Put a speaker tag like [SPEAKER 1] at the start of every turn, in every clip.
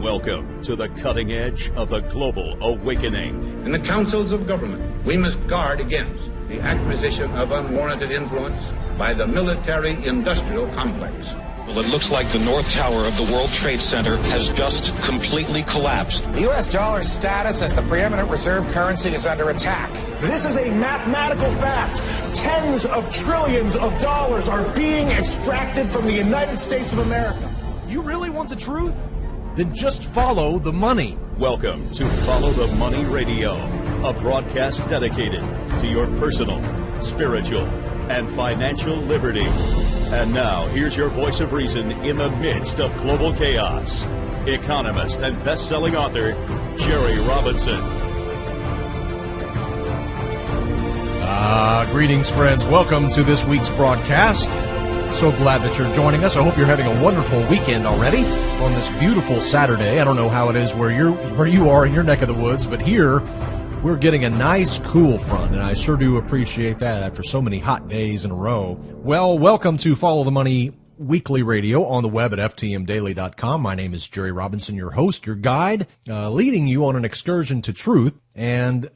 [SPEAKER 1] Welcome to the cutting edge of the global awakening.
[SPEAKER 2] In the councils of government, we must guard against the acquisition of unwarranted influence by the military-industrial complex.
[SPEAKER 3] Well, it looks like the North Tower of the World Trade Center has just completely collapsed.
[SPEAKER 4] The U.S. dollar's status as the preeminent reserve currency is under attack.
[SPEAKER 5] This is a mathematical fact. Tens of trillions of dollars are being extracted from the United States of America.
[SPEAKER 6] You really want the truth? Then just follow the money.
[SPEAKER 1] Welcome to Follow the Money Radio, a broadcast dedicated to your personal, spiritual, and financial liberty. And now, here's your voice of reason in the midst of global chaos, economist and best-selling author, Jerry Robinson.
[SPEAKER 6] Greetings, friends. Welcome to this week's broadcast. So glad that you're joining us. I hope you're having a wonderful weekend already on this beautiful Saturday. I don't know how it is where you are in your neck of the woods, but here we're getting a nice cool front, and I sure do appreciate that after so many hot days in a row. Well, welcome to Follow the Money Weekly Radio on the web at ftmdaily.com. My name is Jerry Robinson, your host, your guide, leading you on an excursion to truth, and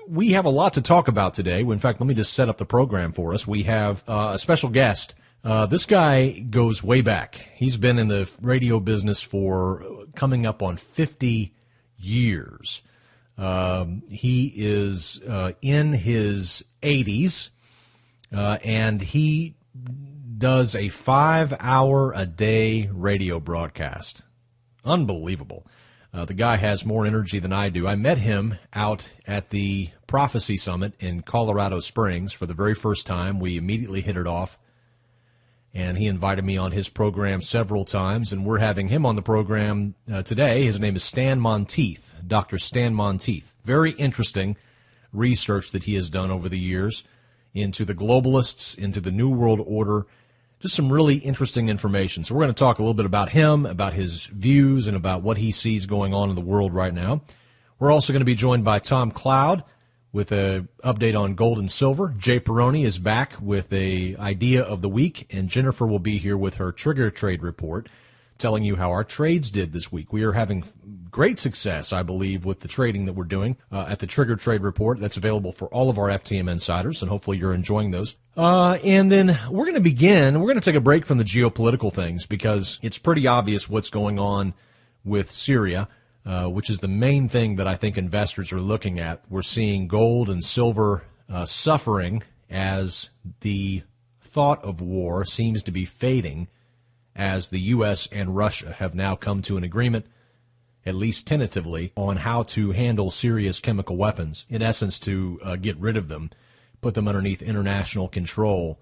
[SPEAKER 6] we have a lot to talk about today. In fact, let me just set up the program for us. We have a special guest. This guy goes way back. He's been in the radio business for coming up on 50 years. He is in his 80s, and he does a 5-hour-a-day radio broadcast. Unbelievable. The guy has more energy than I do. I met him out at the Prophecy Summit in Colorado Springs for the very first time. We immediately hit it off, and he invited me on his program several times, and we're having him on the program today. His name is Stan Monteith, Dr. Stan Monteith. Very interesting research that he has done over the years into the globalists, into the New World Order, just some really interesting information. So we're going to talk a little bit about him, about his views, and about what he sees going on in the world right now. We're also going to be joined by Tom Cloud with an update on gold and silver. Jay Peroni is back with a idea of the week, and Jennifer will be here with her trigger trade report, telling you how our trades did this week. We are having great success, I believe, with the trading that we're doing at the Trigger Trade Report. That's available for all of our FTM insiders, and hopefully you're enjoying those. And then we're going to begin. We're going to take a break from the geopolitical things because it's pretty obvious what's going on with Syria, which is the main thing that I think investors are looking at. We're seeing gold and silver suffering as the thought of war seems to be fading, as the U.S. and Russia have now come to an agreement, at least tentatively, on how to handle Syria's chemical weapons, in essence to get rid of them, put them underneath international control.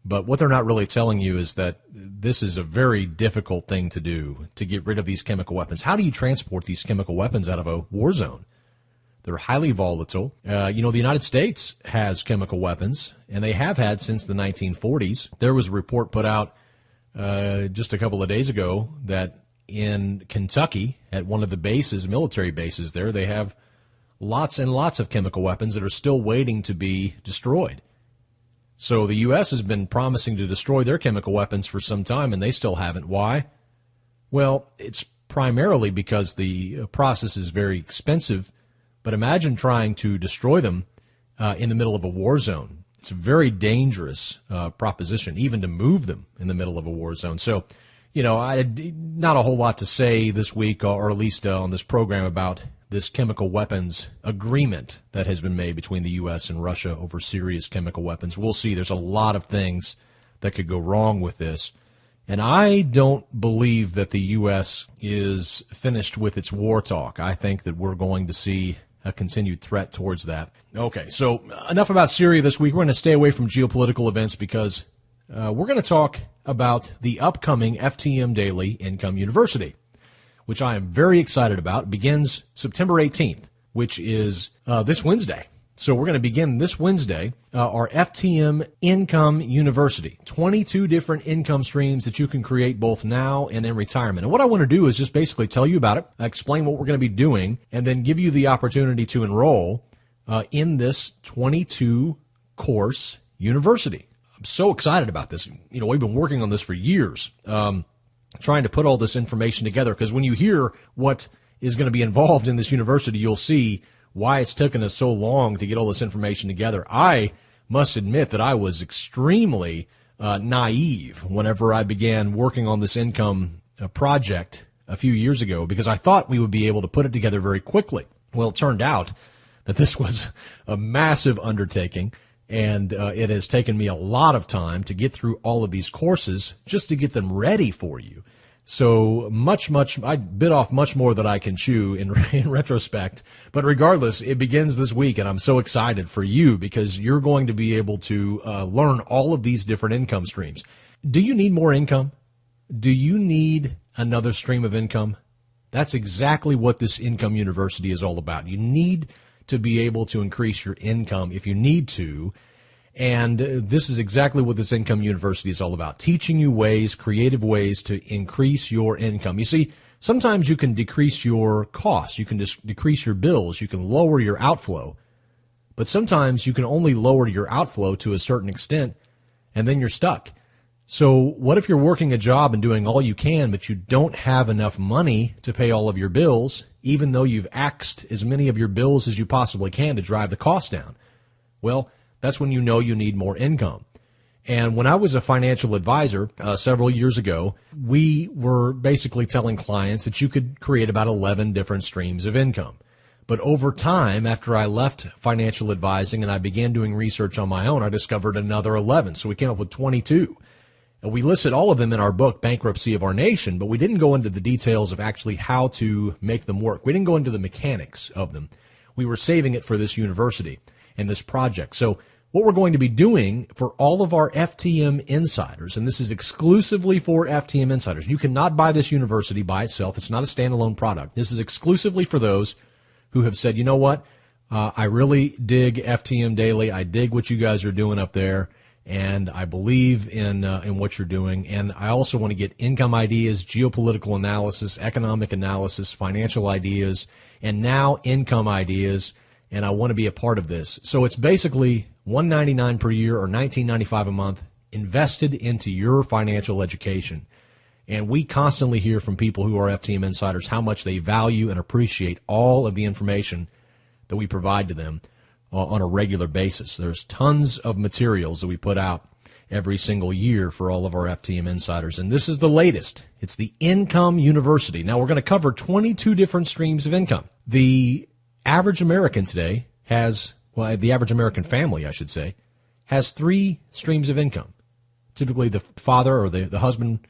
[SPEAKER 6] But what they're not really telling you is that this is a very difficult thing to do, to get rid of these chemical weapons. How do you transport these chemical weapons out of a war zone? They're highly volatile. The United States has chemical weapons, and they have had since the 1940s. There was a report put out just a couple of days ago that in Kentucky, at one of the bases, military bases there, they have lots and lots of chemical weapons that are still waiting to be destroyed. So the U.S. has been promising to destroy their chemical weapons for some time, and they still haven't. Why? Well, it's primarily because the process is very expensive, but imagine trying to destroy them in the middle of a war zone. It's a very dangerous proposition, even to move them in the middle of a war zone. So, not a whole lot to say this week, or at least on this program, about this chemical weapons agreement that has been made between the U.S. and Russia over Syria's chemical weapons. We'll see. There's a lot of things that could go wrong with this. And I don't believe that the U.S. is finished with its war talk. I think that we're going to see a continued threat towards that. Okay, so enough about Syria this week. We're going to stay away from geopolitical events because we're going to talk about the upcoming FTM Daily Income University, which I am very excited about. It begins September 18th, which is this Wednesday. So we're going to begin this Wednesday our FTM Income University, 22 different income streams that you can create both now and in retirement. And what I want to do is just basically tell you about it, explain what we're going to be doing, and then give you the opportunity to enroll in this 22-course university. I'm so excited about this. We've been working on this for years. trying to put all this information together, because when you hear what is going to be involved in this university, you'll see why it's taken us so long to get all this information together. I must admit that I was extremely naive whenever I began working on this income project a few years ago, because I thought we would be able to put it together very quickly. Well, it turned out that this was a massive undertaking, and it has taken me a lot of time to get through all of these courses just to get them ready for you. So I bit off much more than I can chew in retrospect. But regardless, it begins this week, and I'm so excited for you because you're going to be able to learn all of these different income streams. Do you need more income? Do you need another stream of income? That's exactly what this Income University is all about. You need to be able to increase your income if you need to. And this is exactly what this Income University is all about, teaching you ways, creative ways to increase your income. You see, sometimes you can decrease your costs. You can decrease your bills. You can lower your outflow. But sometimes you can only lower your outflow to a certain extent, and then you're stuck. So what if you're working a job and doing all you can, but you don't have enough money to pay all of your bills, even though you've axed as many of your bills as you possibly can to drive the cost down? Well, that's when you know you need more income. And when I was a financial advisor several years ago, we were basically telling clients that you could create about 11 different streams of income. But over time, after I left financial advising and I began doing research on my own, I discovered another 11. So we came up with 22. And we listed all of them in our book, Bankruptcy of Our Nation, but we didn't go into the details of actually how to make them work. We didn't go into the mechanics of them. We were saving it for this university and this project. So what we're going to be doing for all of our FTM insiders, and this is exclusively for FTM insiders. You cannot buy this university by itself. It's not a standalone product. This is exclusively for those who have said, you know what, I really dig FTM Daily. I dig what you guys are doing up there, and I believe in what you're doing. And I also want to get income ideas, geopolitical analysis, economic analysis, financial ideas, and now income ideas, and I want to be a part of this. So it's basically $199 per year or $19.95 a month invested into your financial education. And we constantly hear from people who are FTM insiders how much they value and appreciate all of the information that we provide to them on a regular basis. There's tons of materials that we put out every single year for all of our FTM insiders. And this is the latest. It's the Income University. Now, we're going to cover 22 different streams of income. The average American today has, well, the average American family, I should say, has 3 streams of income. Typically, the father or the husband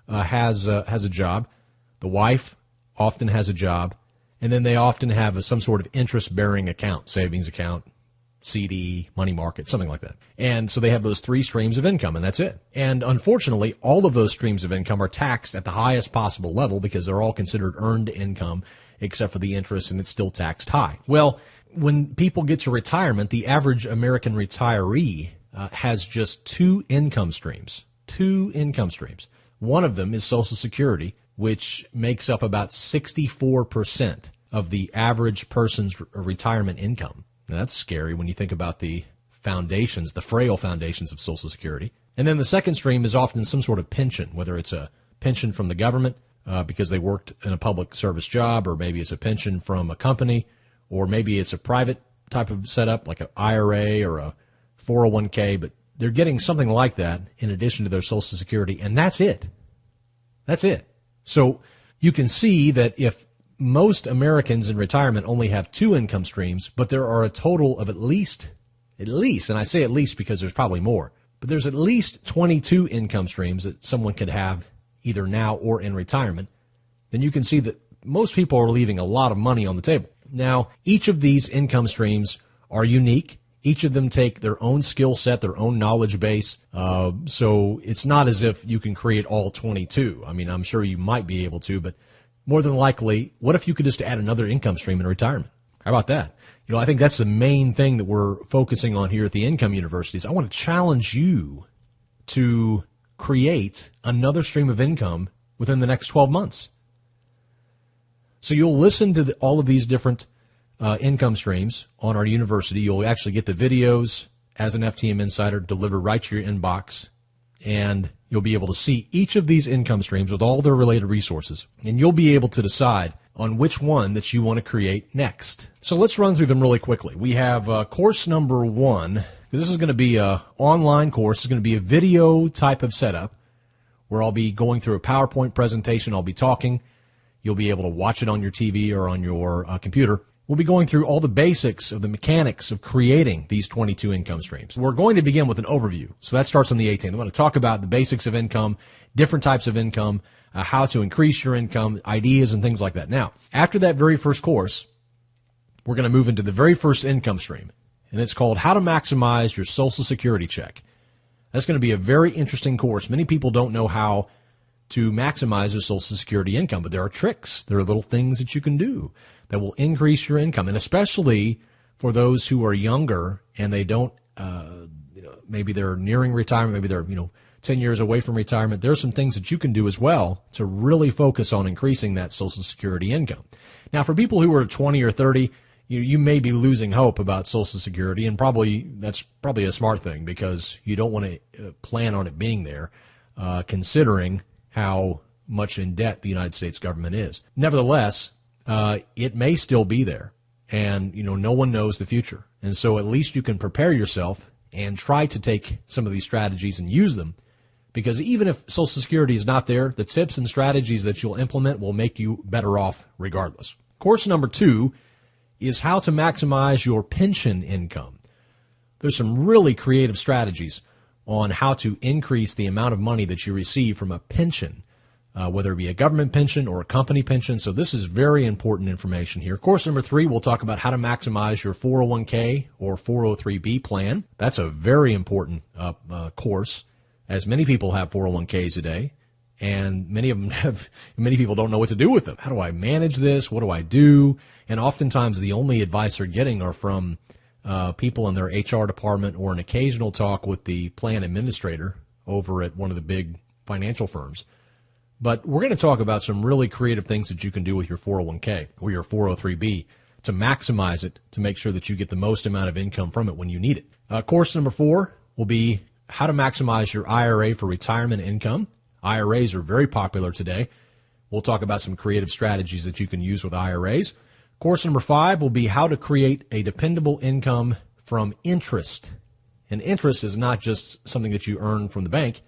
[SPEAKER 6] has a job. The wife often has a job. And then they often have some sort of interest-bearing account, savings account, CD, money market, something like that. And so they have those 3 streams of income, and that's it. And unfortunately, all of those streams of income are taxed at the highest possible level because they're all considered earned income, except for the interest, and it's still taxed high. Well, when people get to retirement, the average American retiree has just 2 income streams. 2 income streams. One of them is Social Security, which makes up about 64% of the average person's retirement income. Now, that's scary when you think about the foundations, the frail foundations of Social Security. And then the second stream is often some sort of pension, whether it's a pension from the government because they worked in a public service job, or maybe it's a pension from a company, or maybe it's a private type of setup like an IRA or a 401k, but they're getting something like that in addition to their Social Security, and that's it. That's it. So you can see that if most Americans in retirement only have 2 income streams, but there are a total of at least, and I say at least because there's probably more, but there's at least 22 income streams that someone could have either now or in retirement, then you can see that most people are leaving a lot of money on the table. Now, each of these income streams are unique. Each of them take their own skill set, their own knowledge base. So it's not as if you can create all 22. I mean, I'm sure you might be able to, but more than likely, what if you could just add another income stream in retirement? How about that? You know, I think that's the main thing that we're focusing on here at the Income Universities. I want to challenge you to create another stream of income within the next 12 months. So you'll listen to all of these different income streams on our university. You'll actually get the videos as an FTM insider delivered right to your inbox and you'll be able to see each of these income streams with all their related resources, and you'll be able to decide on which one that you want to create next. So let's run through them really quickly. We have course number 1. This is going to be an online course. It's going to be a video type of setup where I'll be going through a PowerPoint presentation. I'll be talking. You'll be able to watch it on your TV or on your computer. We'll be going through all the basics of the mechanics of creating these 22 income streams. We're going to begin with an overview. So that starts on the 18th. I'm going to talk about the basics of income, different types of income, how to increase your income, ideas, and things like that. Now, after that very first course, we're going to move into the very first income stream, and it's called How to Maximize Your Social Security Check. That's going to be a very interesting course. Many people don't know how to maximize their Social Security income, but there are tricks. There are little things that you can do that will increase your income, and especially for those who are younger and they don't, maybe they're nearing retirement, maybe they're, 10 years away from retirement. There are some things that you can do as well to really focus on increasing that Social Security income. Now, for people who are 20 or 30, you may be losing hope about Social Security, and that's probably a smart thing because you don't want to plan on it being there, considering how much in debt the United States government is. Nevertheless, it may still be there, and no one knows the future. And so at least you can prepare yourself and try to take some of these strategies and use them, because even if Social Security is not there, the tips and strategies that you'll implement will make you better off regardless. Course number 2 is how to maximize your pension income. There's some really creative strategies on how to increase the amount of money that you receive from a pension, whether it be a government pension or a company pension. So this is very important information here. Course number 3, we'll talk about how to maximize your 401k or 403b plan. That's a very important course, as many people have 401ks today, and many people don't know what to do with them. How do I manage this? What do I do? And oftentimes the only advice they're getting are from people in their HR department or an occasional talk with the plan administrator over at one of the big financial firms. But we're going to talk about some really creative things that you can do with your 401k or your 403b to maximize it, to make sure that you get the most amount of income from it when you need it. Course number 4 will be how to maximize your IRA for retirement income. IRAs are very popular today. We'll talk about some creative strategies that you can use with IRAs. Course number 5 will be how to create a dependable income from interest. And interest is not just something that you earn from the bank,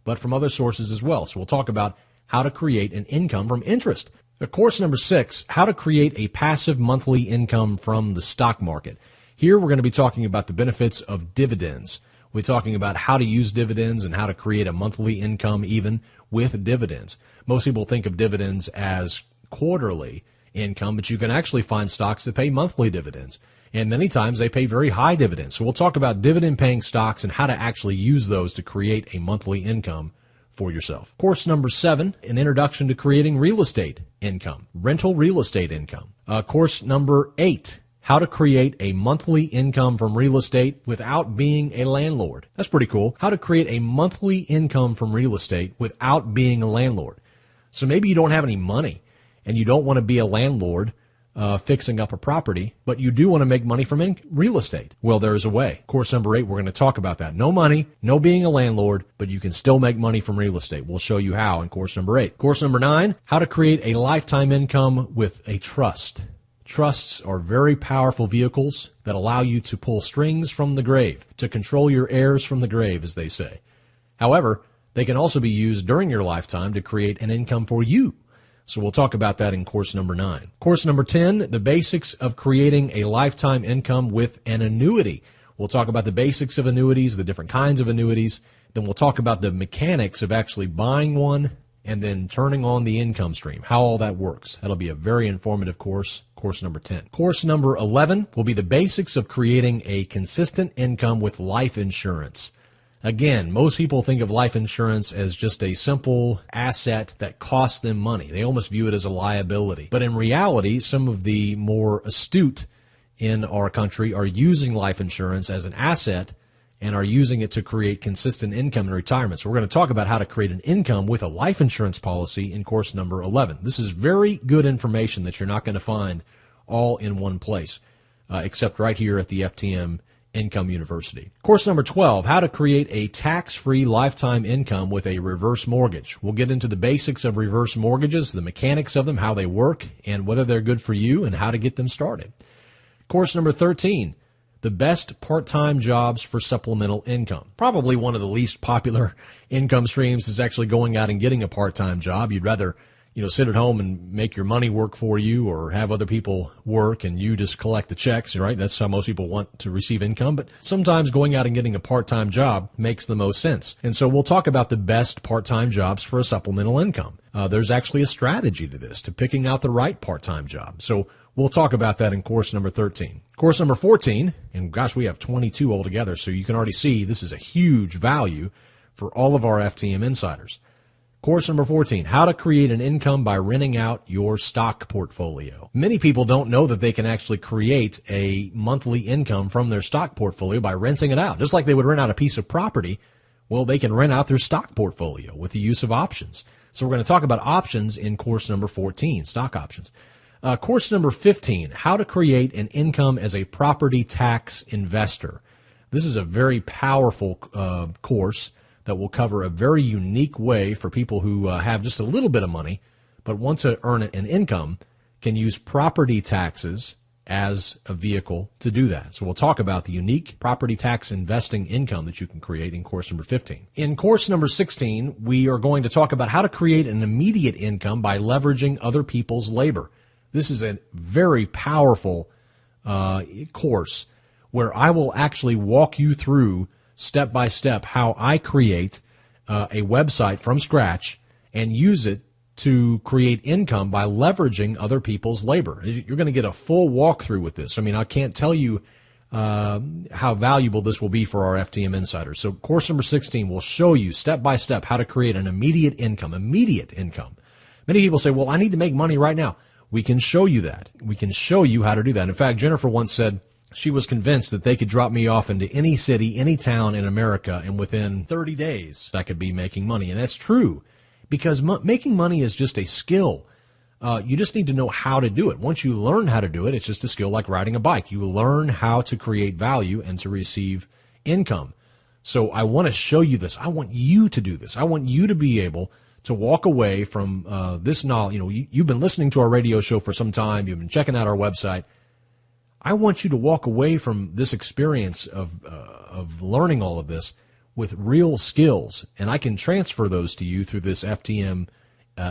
[SPEAKER 6] but from other sources as well. So we'll talk about how to create an income from interest. Course number 6, how to create a passive monthly income from the stock market. Here we're going to be talking about the benefits of dividends. We're talking about how to use dividends and how to create a monthly income even with dividends. Most people think of dividends as quarterly income, but you can actually find stocks that pay monthly dividends. And many times they pay very high dividends. So we'll talk about dividend-paying stocks and how to actually use those to create a monthly income for yourself. Course number 7, an introduction to creating real estate income, rental real estate income. Course number 8, how to create a monthly income from real estate without being a landlord. That's pretty cool. How to create a monthly income from real estate without being a landlord. So maybe you don't have any money and you don't want to be a landlord fixing up a property, but you do want to make money from real estate. Well, there's a way. Course number 8, we're going to talk about that. No money, no being a landlord, but you can still make money from real estate. We'll show you how in course number 8. Course number 9, how to create a lifetime income with a trust. Trusts are very powerful vehicles that allow you to pull strings from the grave, to control your heirs from the grave, as they say. However, they can also be used during your lifetime to create an income for you. So we'll talk about that in course number 9. Course number 10, the basics of creating a lifetime income with an annuity. We'll talk about the basics of annuities, the different kinds of annuities. Then we'll talk about the mechanics of actually buying one and then turning on the income stream, how all that works. That'll be a very informative course, course number 10. Course number 11 will be the basics of creating a consistent income with life insurance. Again, most people think of life insurance as just a simple asset that costs them money. They almost view it as a liability. But in reality, some of the more astute in our country are using life insurance as an asset and are using it to create consistent income in retirement. So we're going to talk about how to create an income with a life insurance policy in course number 11. This is very good information that you're not going to find all in one place, except right here at the FTM Income University. Course number 12, how to create a tax-free lifetime income with a reverse mortgage. We'll get into the basics of reverse mortgages, the mechanics of them, how they work, and whether they're good for you and how to get them started. Course number 13, the best part-time jobs for supplemental income. Probably one of the least popular income streams is actually going out and getting a part-time job. You'd rather sit at home and make your money work for you or have other people work and you just collect the checks, right? That's how most people want to receive income. But sometimes going out and getting a part-time job makes the most sense. And so we'll talk about the best part-time jobs for a supplemental income. There's actually a strategy to this, to picking out the right part-time job. So we'll talk about that in course number 13. Course number 14, and gosh, we have 22 altogether, so you can already see this is a huge value for all of our FTM insiders. Course number 14, how to create an income by renting out your stock portfolio. Many people don't know that they can actually create a monthly income from their stock portfolio by renting it out. Just like they would rent out a piece of property, well, they can rent out their stock portfolio with the use of options. So we're going to talk about options in course number 14, stock options. Course number 15, how to create an income as a property tax investor. This is a very powerful course that will cover a very unique way for people who have just a little bit of money but want to earn an income, can use property taxes as a vehicle to do that. So we'll talk about the unique property tax investing income that you can create in course number 15. In course number 16, we are going to talk about how to create an immediate income by leveraging other people's labor. This is a very powerful course where I will actually walk you through step by step how I create a website from scratch and use it to create income by leveraging other people's labor. You're going to get a full walkthrough with this. I mean, I can't tell you how valuable this will be for our FTM insiders. So course number 16 will show you step by step how to create an immediate income. Many people say, well, I need to make money right now. We can show you that. We can show you how to do that. In fact, Jennifer once said she was convinced that they could drop me off into any city, any town in America, and within 30 days I could be making money. And that's true because making money is just a skill. You just need to know how to do it. Once you learn how to do it, it's just a skill like riding a bike. You learn how to create value and to receive income. So I want to show you this. I want you to do this. I want you to be able to walk away from this knowledge. You've been listening to our radio show for some time. You've been checking out our website. I want you to walk away from this experience of learning all of this with real skills, and I can transfer those to you through this FTM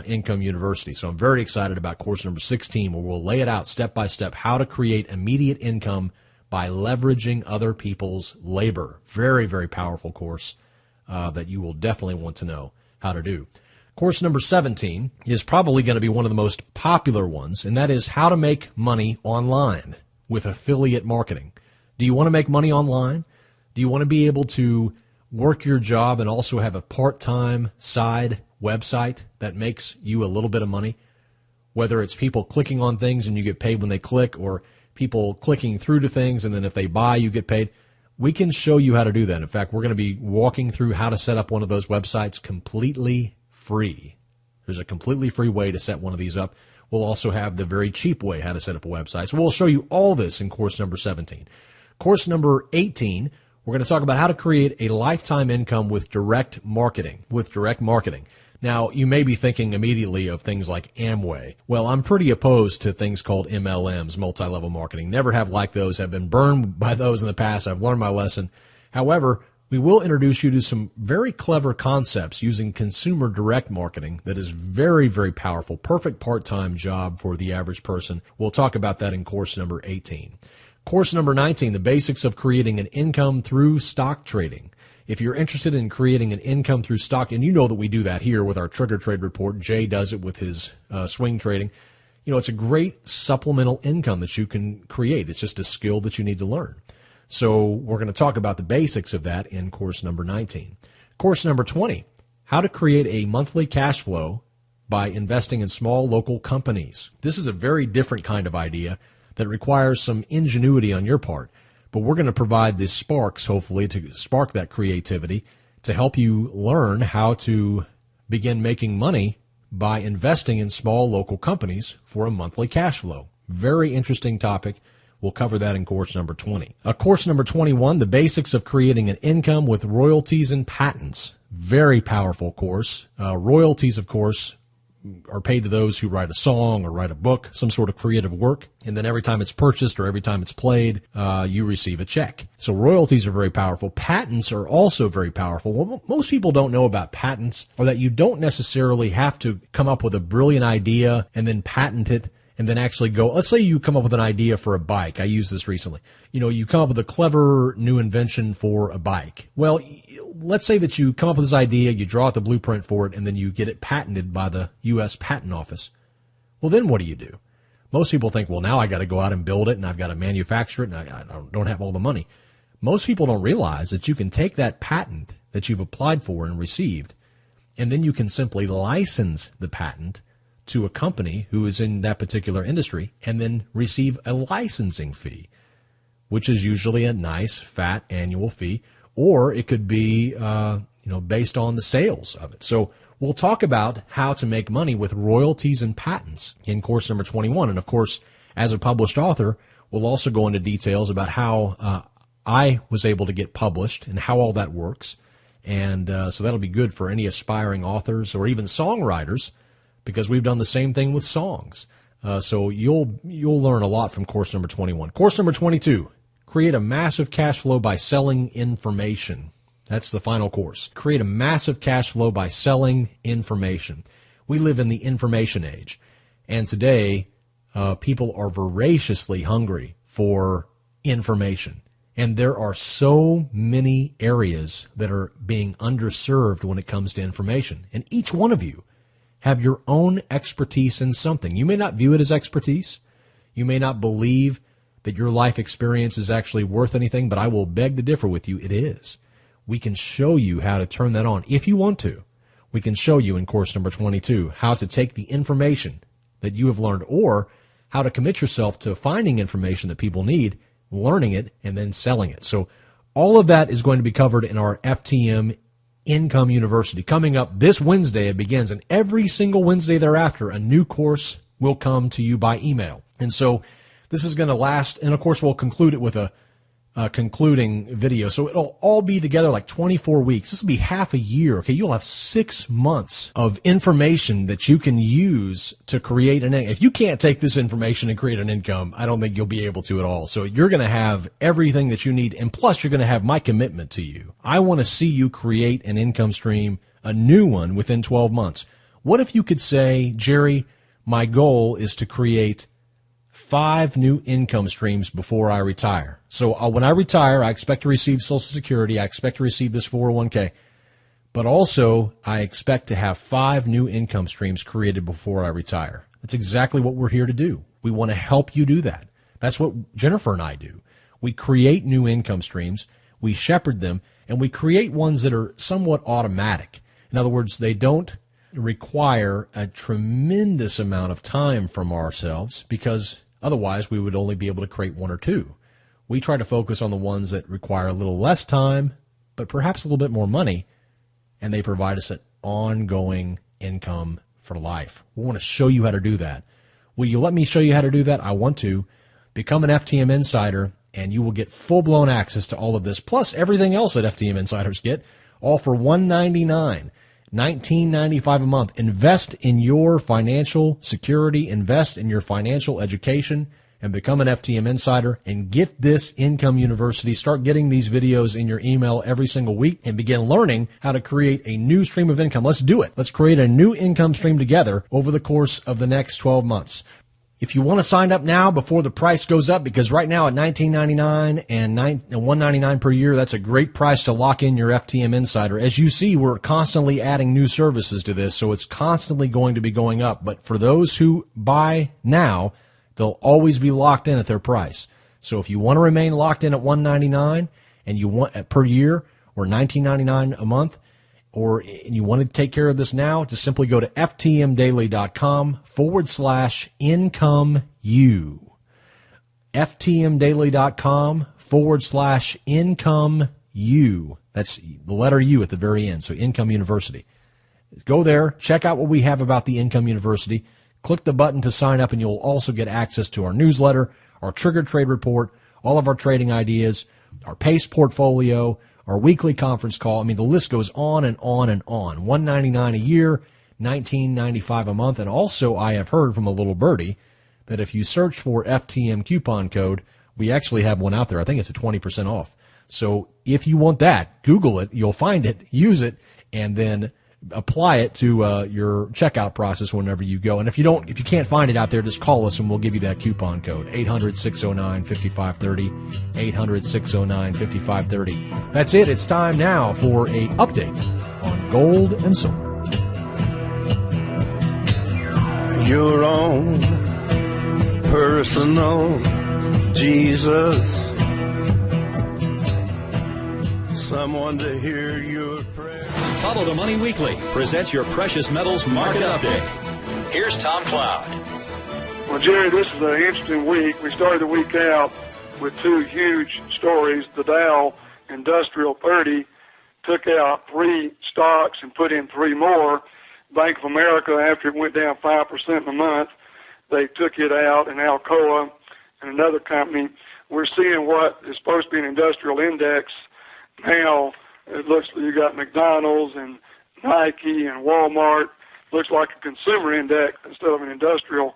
[SPEAKER 6] Income University. So I'm very excited about course number 16, where we'll lay it out step by step how to create immediate income by leveraging other people's labor. Very, very powerful course that you will definitely want to know how to do. Course number 17 is probably going to be one of the most popular ones, and that is how to make money online with affiliate marketing. Do you want to make money online? Do you want to be able to work your job and also have a part-time side website that makes you a little bit of money? Whether it's people clicking on things and you get paid when they click, or people clicking through to things and then if they buy, you get paid. We can show you how to do that. In fact, we're going to be walking through how to set up one of those websites completely free. There's a completely free way to set one of these up. We'll also have the very cheap way how to set up a website. So we'll show you all this in course number 17. Course number 18, we're going to talk about how to create a lifetime income with direct marketing. Now, you may be thinking immediately of things like Amway. Well, I'm pretty opposed to things called MLMs, multi-level marketing. Never have liked those. Have been burned by those in the past. I've learned my lesson. However, we will introduce you to some very clever concepts using consumer direct marketing that is very, very powerful. Perfect part-time job for the average person. We'll talk about that in course number 18. Course number 19, the basics of creating an income through stock trading. If you're interested in creating an income through stock, and you know that we do that here with our Trigger Trade Report, Jay does it with his swing trading. It's a great supplemental income that you can create. It's just a skill that you need to learn. So we're going to talk about the basics of that in course number 19. Course number 20, how to create a monthly cash flow by investing in small local companies. This is a very different kind of idea that requires some ingenuity on your part, but we're going to provide the sparks, hopefully, to spark that creativity to help you learn how to begin making money by investing in small local companies for a monthly cash flow. Very interesting topic. We'll cover that in course number 20. Course number 21, the basics of creating an income with royalties and patents. Very powerful course. Royalties, of course, are paid to those who write a song or write a book, some sort of creative work, and then every time it's purchased or every time it's played, you receive a check. So royalties are very powerful. Patents are also very powerful. What most people don't know about patents are that you don't necessarily have to come up with a brilliant idea and then patent it and then actually go, let's say you come up with an idea for a bike. I used this recently. You come up with a clever new invention for a bike. Well, let's say that you come up with this idea, you draw out the blueprint for it, and then you get it patented by the U.S. Patent Office. Well, then what do? Most people think, well, now I got to go out and build it, and I've got to manufacture it, and I don't have all the money. Most people don't realize that you can take that patent that you've applied for and received, and then you can simply license the patent to a company who is in that particular industry and then receive a licensing fee, which is usually a nice, fat annual fee, or it could be, based on the sales of it. So we'll talk about how to make money with royalties and patents in course number 21. And of course, as a published author, we'll also go into details about how I was able to get published and how all that works. And so that'll be good for any aspiring authors or even songwriters, because we've done the same thing with songs. So you'll learn a lot from course number 21. Course number 22, create a massive cash flow by selling information. That's the final course. Create a massive cash flow by selling information. We live in the information age, and today people are voraciously hungry for information. And there are so many areas that are being underserved when it comes to information. And each one of you have your own expertise in something. You may not view it as expertise. You may not believe that your life experience is actually worth anything, but I will beg to differ with you. It is. We can show you how to turn that on if you want to. We can show you in course number 22 how to take the information that you have learned, or how to commit yourself to finding information that people need, learning it, and then selling it. So all of that is going to be covered in our FTM Income University. Coming up this Wednesday, it begins, and every single Wednesday thereafter, a new course will come to you by email. And so this is going to last, and of course we'll conclude it with a concluding video. So it'll all be together like 24 weeks. This will be half a year. Okay, you'll have 6 months of information that you can use to create an income. If you can't take this information and create an income, I don't think you'll be able to at all. So you're going to have everything that you need, and plus you're going to have my commitment to you. I want to see you create an income stream, a new one, within 12 months. What if you could say, Jerry, my goal is to create 5 new income streams before I retire. So when I retire, I expect to receive Social Security. I expect to receive this 401k. But also, I expect to have 5 new income streams created before I retire. That's exactly what we're here to do. We want to help you do that. That's what Jennifer and I do. We create new income streams, we shepherd them, and we create ones that are somewhat automatic. In other words, they don't require a tremendous amount of time from ourselves, because otherwise we would only be able to create 1 or 2. We try to focus on the ones that require a little less time, but perhaps a little bit more money, and they provide us an ongoing income for life. We want to show you how to do that. Will you let me show you how to do that? I want to. Become an FTM Insider, and you will get full-blown access to all of this, plus everything else that FTM Insiders get, all for $199. $19.95 a month. Invest in your financial security, invest in your financial education, and become an FTM Insider and get this Income University. Start getting these videos in your email every single week and begin learning how to create a new stream of income. Let's do it. Let's create a new income stream together over the course of the next 12 months. If you want to sign up now before the price goes up, because right now at $19.99 and $199 per year, that's a great price to lock in your FTM Insider. As you see, we're constantly adding new services to this, so it's constantly going to be going up. But for those who buy now, they'll always be locked in at their price. So if you want to remain locked in at $199 and you want per year, or $19.99 a month, or you want to take care of this now, just simply go to ftmdaily.com/income-u. ftmdaily.com/income-u. That's the letter U at the very end, so Income University. Go there, check out what we have about the Income University. Click the button to sign up, and you'll also get access to our newsletter, our Trigger Trade Report, all of our trading ideas, our PACE portfolio, our weekly conference call. I mean, the list goes on and on and on. $199 a year, $19.95 a month. And also, I have heard from a little birdie that if you search for FTM coupon code, we actually have one out there. I think it's a 20% off. So if you want that, Google it. You'll find it, use it, and then apply it to your checkout process whenever you go. And if you can't find it out there, just call us and we'll give you that coupon code. 800-609-5530. 800-609-5530. That's it. It's time now for a update on gold and silver.
[SPEAKER 7] Your own personal Jesus. Someone to hear your prayer.
[SPEAKER 1] Follow the Money Weekly presents your precious metals market update. Here's Tom Cloud.
[SPEAKER 8] Well, Jerry, this is an interesting week. We started the week out with two huge stories. The Dow Industrial 30 took out 3 stocks and put in 3 more. Bank of America, after it went down 5% in a month, they took it out, and Alcoa and another company. We're seeing what is supposed to be an industrial index. Now it looks like you got McDonald's and Nike and Walmart. Looks like a consumer index instead of an industrial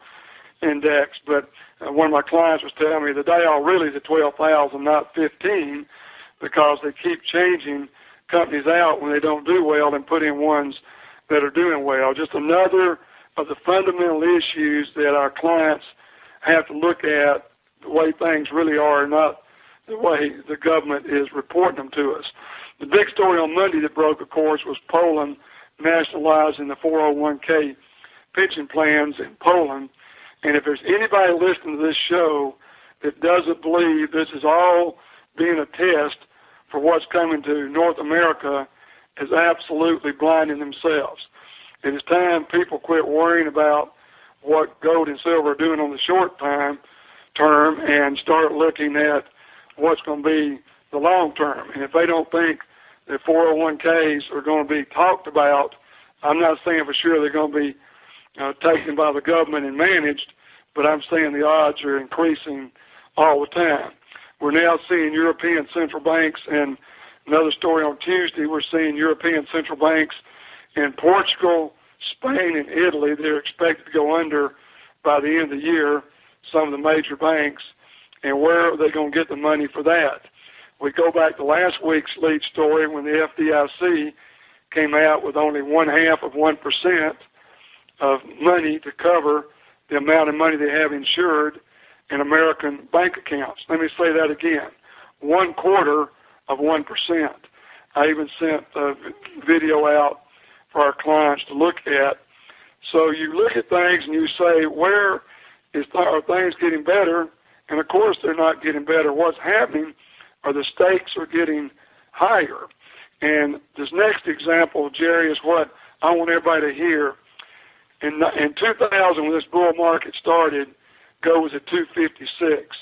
[SPEAKER 8] index. But one of my clients was telling me the Dow really is at 12,000, not 15, because they keep changing companies out when they don't do well and put in ones that are doing well. Just another of the fundamental issues that our clients have to look at, the way things really are, not the way the government is reporting them to us. The big story on Monday that broke, of course, was Poland nationalizing the 401k pension plans in Poland. And if there's anybody listening to this show that doesn't believe this is all being a test for what's coming to North America, is absolutely blinding themselves. It is time people quit worrying about what gold and silver are doing on the short term and start looking at what's going to be the long term. And if they don't think that 401ks are going to be talked about, I'm not saying for sure they're going to be taken by the government and managed, but I'm saying the odds are increasing all the time. We're now seeing European central banks, and another story on Tuesday, we're seeing European central banks in Portugal, Spain, and Italy. They're expected to go under by the end of the year, some of the major banks, and where are they going to get the money for that? We go back to last week's lead story when the FDIC came out with only 0.5% of money to cover the amount of money they have insured in American bank accounts. Let me say that again, 0.25%. I even sent a video out for our clients to look at. So you look at things and you say, are things getting better? And of course they're not getting better. What's happening are the stakes are getting higher. And this next example, Jerry, is what I want everybody to hear. In 2000, when this bull market started, gold was at 256.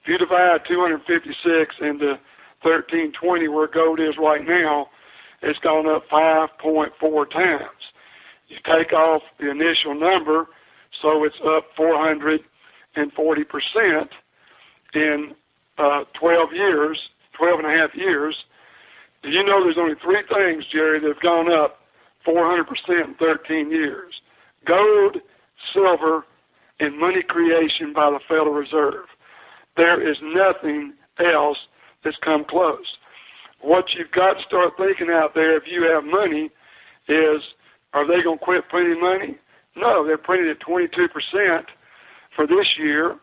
[SPEAKER 8] If you divide 256 into 1320, where gold is right now, it's gone up 5.4 times. You take off the initial number, so it's up 440% in 12 and a half years. Did you know there's only 3 things, Jerry, that have gone up 400% in 13 years? Gold, silver, and money creation by the Federal Reserve. There is nothing else that's come close. What you've got to start thinking out there, if you have money, is, are they going to quit printing money? No, they're printing at 22% for this year.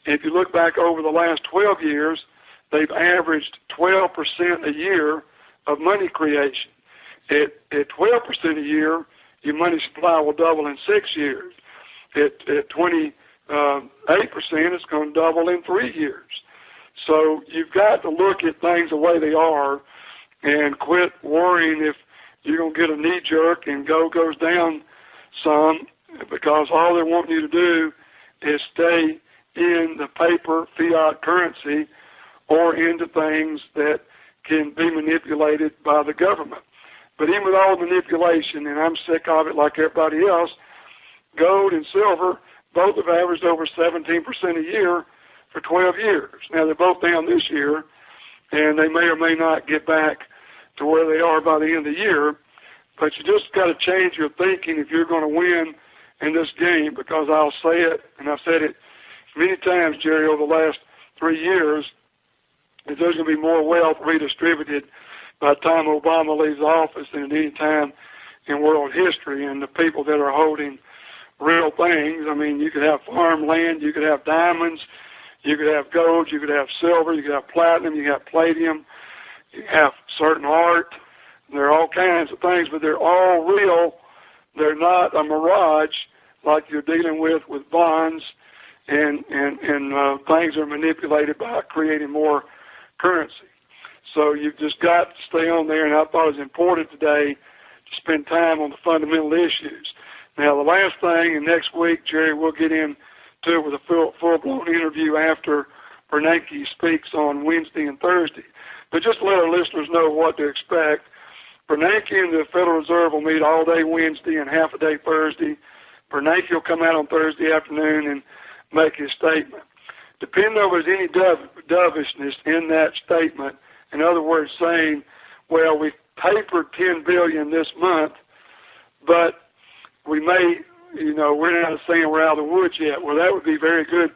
[SPEAKER 8] And if you look back over the last 12 years, they've averaged 12% a year of money creation. At 12% a year, your money supply will double in 6 years. At 28%, it's going to double in 3 years. So you've got to look at things the way they are and quit worrying if you're going to get a knee jerk and gold goes down some, because all they want you to do is stay in the paper fiat currency or into things that can be manipulated by the government. But even with all the manipulation, and I'm sick of it like everybody else, gold and silver both have averaged over 17% a year for 12 years. Now, they're both down this year, and they may or may not get back to where they are by the end of the year, but you just got to change your thinking if you're going to win in this game, because I'll say it, and I've said it many times, Jerry, over the last 3 years, that there's going to be more wealth redistributed by the time Obama leaves office than at any time in world history. And the people that are holding real things, I mean, you could have farmland, you could have diamonds, you could have gold, you could have silver, you could have platinum, you could have palladium, you have certain art. There are all kinds of things, but they're all real. They're not a mirage like you're dealing with bonds and things are manipulated by creating more currency. So you've just got to stay on there, and I thought it was important today to spend time on the fundamental issues. Now, the last thing, and next week, Jerry, we'll get into it with a full-blown interview after Bernanke speaks on Wednesday and Thursday. But just to let our listeners know what to expect, Bernanke and the Federal Reserve will meet all day Wednesday and half a day Thursday. Bernanke will come out on Thursday afternoon and make his statement. Depending on if there's any dovishness in that statement, in other words, saying, well, we've papered $10 billion this month, but we may, we're not saying we're out of the woods yet. Well, that would be very good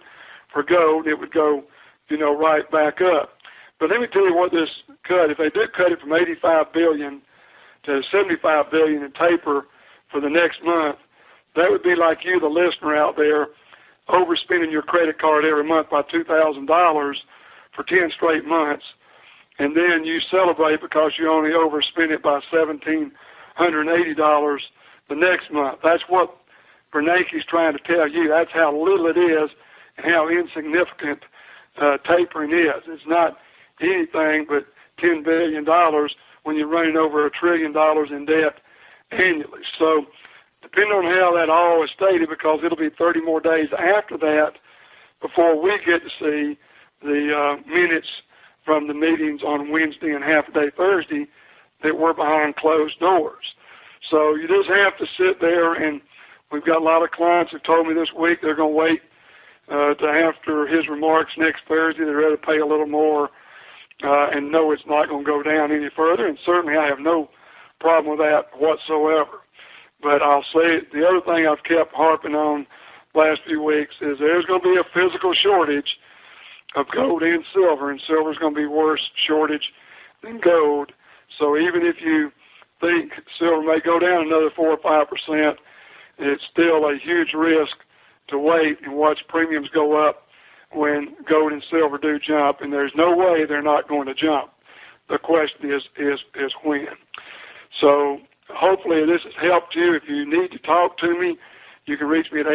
[SPEAKER 8] for gold. It would go, right back up. But let me tell you what this cut, if they do cut it from $85 billion to $75 billion and taper for the next month, that would be like you, the listener out there, overspending your credit card every month by $2,000 for 10 straight months, and then you celebrate because you only overspent it by $1,780 the next month. That's what Bernanke's trying to tell you. That's how little it is and how insignificant tapering is. It's not anything but $10 billion when you're running over $1 trillion in debt annually. So depending on how that all is stated, because it'll be 30 more days after that before we get to see the minutes from the meetings on Wednesday and half a day Thursday that were behind closed doors. So you just have to sit there, and we've got a lot of clients who told me this week they're going to wait to after his remarks next Thursday. They'd rather pay a little more and know it's not going to go down any further, and certainly I have no problem with that whatsoever. But I'll say the other thing I've kept harping on last few weeks is there's going to be a physical shortage of gold and silver, and silver's going to be worse shortage than gold. So even if you think silver may go down another 4 or 5%, it's still a huge risk to wait and watch premiums go up when gold and silver do jump, and there's no way they're not going to jump. The question is when. So hopefully this has helped you. If you need to talk to me, you can reach me at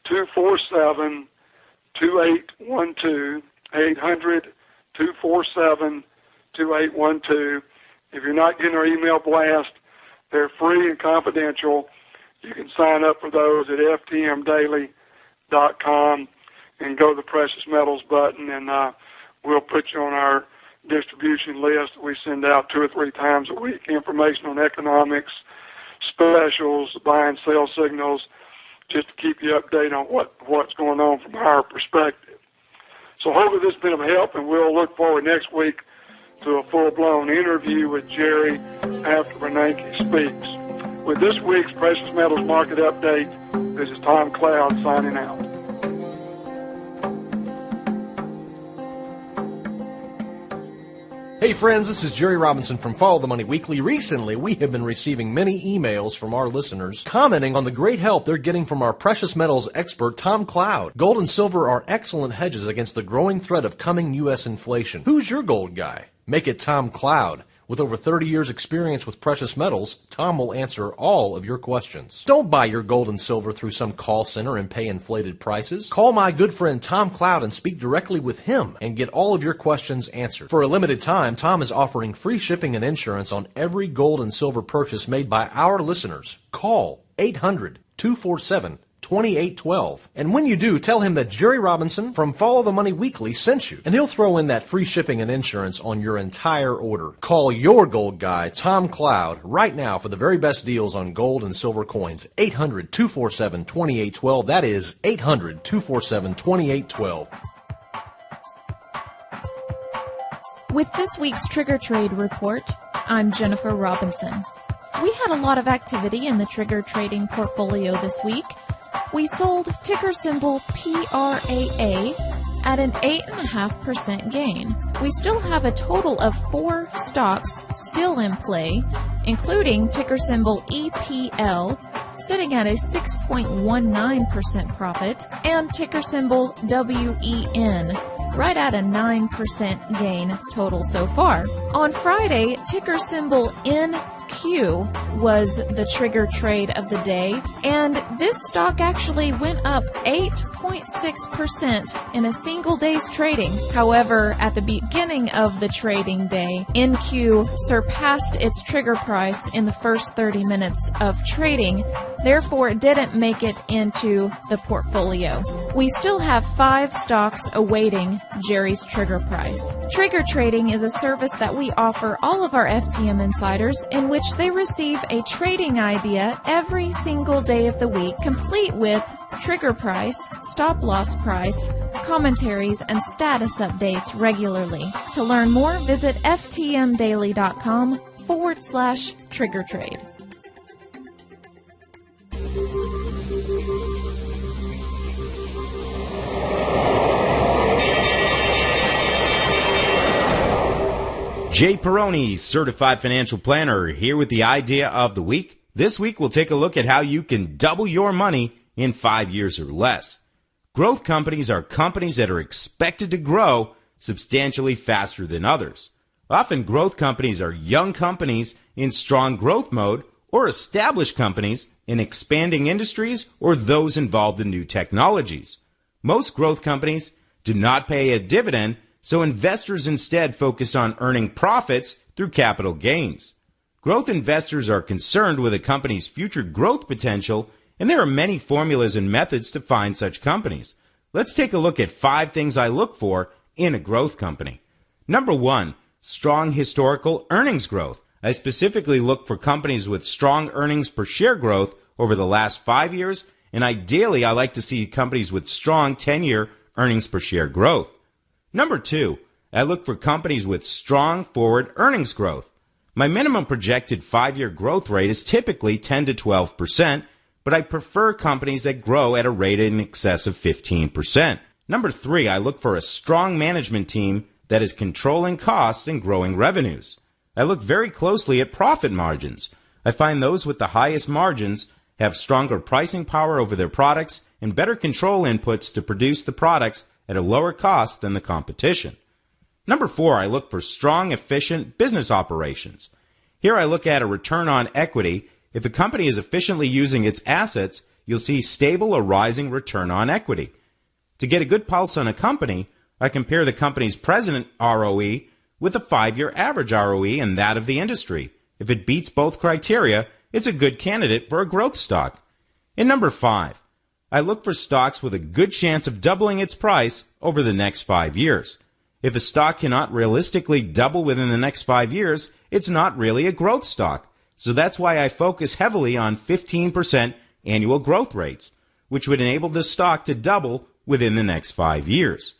[SPEAKER 8] 800-247-2812, 800-247-2812. If you're not getting our email blast, they're free and confidential. You can sign up for those at ftmdaily.com and go to the Precious Metals button, and we'll put you on our distribution list. We send out 2 or 3 times a week information on economics, specials, buy and sell signals, just to keep you updated on what's going on from our perspective. So hopefully this has been of help, and we'll look forward next week to a full-blown interview with Jerry after Bernanke speaks. With this week's Precious Metals Market Update, this is Tom Cloud signing out.
[SPEAKER 6] Hey friends, this is Jerry Robinson from Follow the Money Weekly. Recently, we have been receiving many emails from our listeners commenting on the great help they're getting from our precious metals expert, Tom Cloud. Gold and silver are excellent hedges against the growing threat of coming U.S. inflation. Who's your gold guy? Make it Tom Cloud. With over 30 years experience with precious metals, Tom will answer all of your questions. Don't buy your gold and silver through some call center and pay inflated prices. Call my good friend Tom Cloud and speak directly with him and get all of your questions answered. For a limited time, Tom is offering free shipping and insurance on every gold and silver purchase made by our listeners. Call 800-247-2812. 2812. And when you do, tell him that Jerry Robinson from Follow the Money Weekly sent you, and he'll throw in that free shipping and insurance on your entire order. Call your gold guy, Tom Cloud, right now for the very best deals on gold and silver coins. 800-247-2812. That is 800-247-2812.
[SPEAKER 9] With this week's Trigger Trade Report, I'm Jennifer Robinson. We had a lot of activity in the trigger trading portfolio this week. We sold ticker symbol PRAA at an 8.5% gain. We still have a total of 4 stocks still in play, including ticker symbol EPL, sitting at a 6.19% profit, and ticker symbol WEN, right at a 9% gain total so far. On Friday, ticker symbol NQ was the trigger trade of the day, and this stock actually went up 8.6% in a single day's trading. However, at the beginning of the trading day, NQ surpassed its trigger price in the first 30 minutes of trading, therefore it didn't make it into the portfolio. We still have 5 stocks awaiting Jerry's trigger price. Trigger trading is a service that we offer all of our FTM insiders, in which they receive a trading idea every single day of the week, complete with trigger price, stop loss price, commentaries, and status updates regularly. To learn more, visit ftmdaily.com/trigger trade.
[SPEAKER 10] Jay Peroni, Certified Financial Planner, here with the idea of the week. This week we'll take a look at how you can double your money in 5 years or less. Growth companies are companies that are expected to grow substantially faster than others. Often growth companies are young companies in strong growth mode, or established companies in expanding industries, or those involved in new technologies. Most growth companies do not pay a dividend, so investors instead focus on earning profits through capital gains. Growth investors are concerned with a company's future growth potential, and there are many formulas and methods to find such companies. Let's take a look at 5 things I look for in a growth company. Number 1, strong historical earnings growth. I specifically look for companies with strong earnings per share growth over the last 5 years, and ideally I like to see companies with strong 10-year earnings per share growth. Number 2, I look for companies with strong forward earnings growth. My minimum projected 5-year growth rate is typically 10 to 12%, but I prefer companies that grow at a rate in excess of 15%. Number 3, I look for a strong management team that is controlling costs and growing revenues. I look very closely at profit margins. I find those with the highest margins have stronger pricing power over their products and better control inputs to produce the products at a lower cost than the competition. Number 4, I look for strong, efficient business operations. Here I look at a return on equity. If a company is efficiently using its assets, you'll see stable or rising return on equity. To get a good pulse on a company, I compare the company's present ROE with a 5-year average ROE and that of the industry. If it beats both criteria, it's a good candidate for a growth stock. And number 5, I look for stocks with a good chance of doubling its price over the next 5 years. If a stock cannot realistically double within the next 5 years, it's not really a growth stock. So that's why I focus heavily on 15% annual growth rates, which would enable the stock to double within the next 5 years.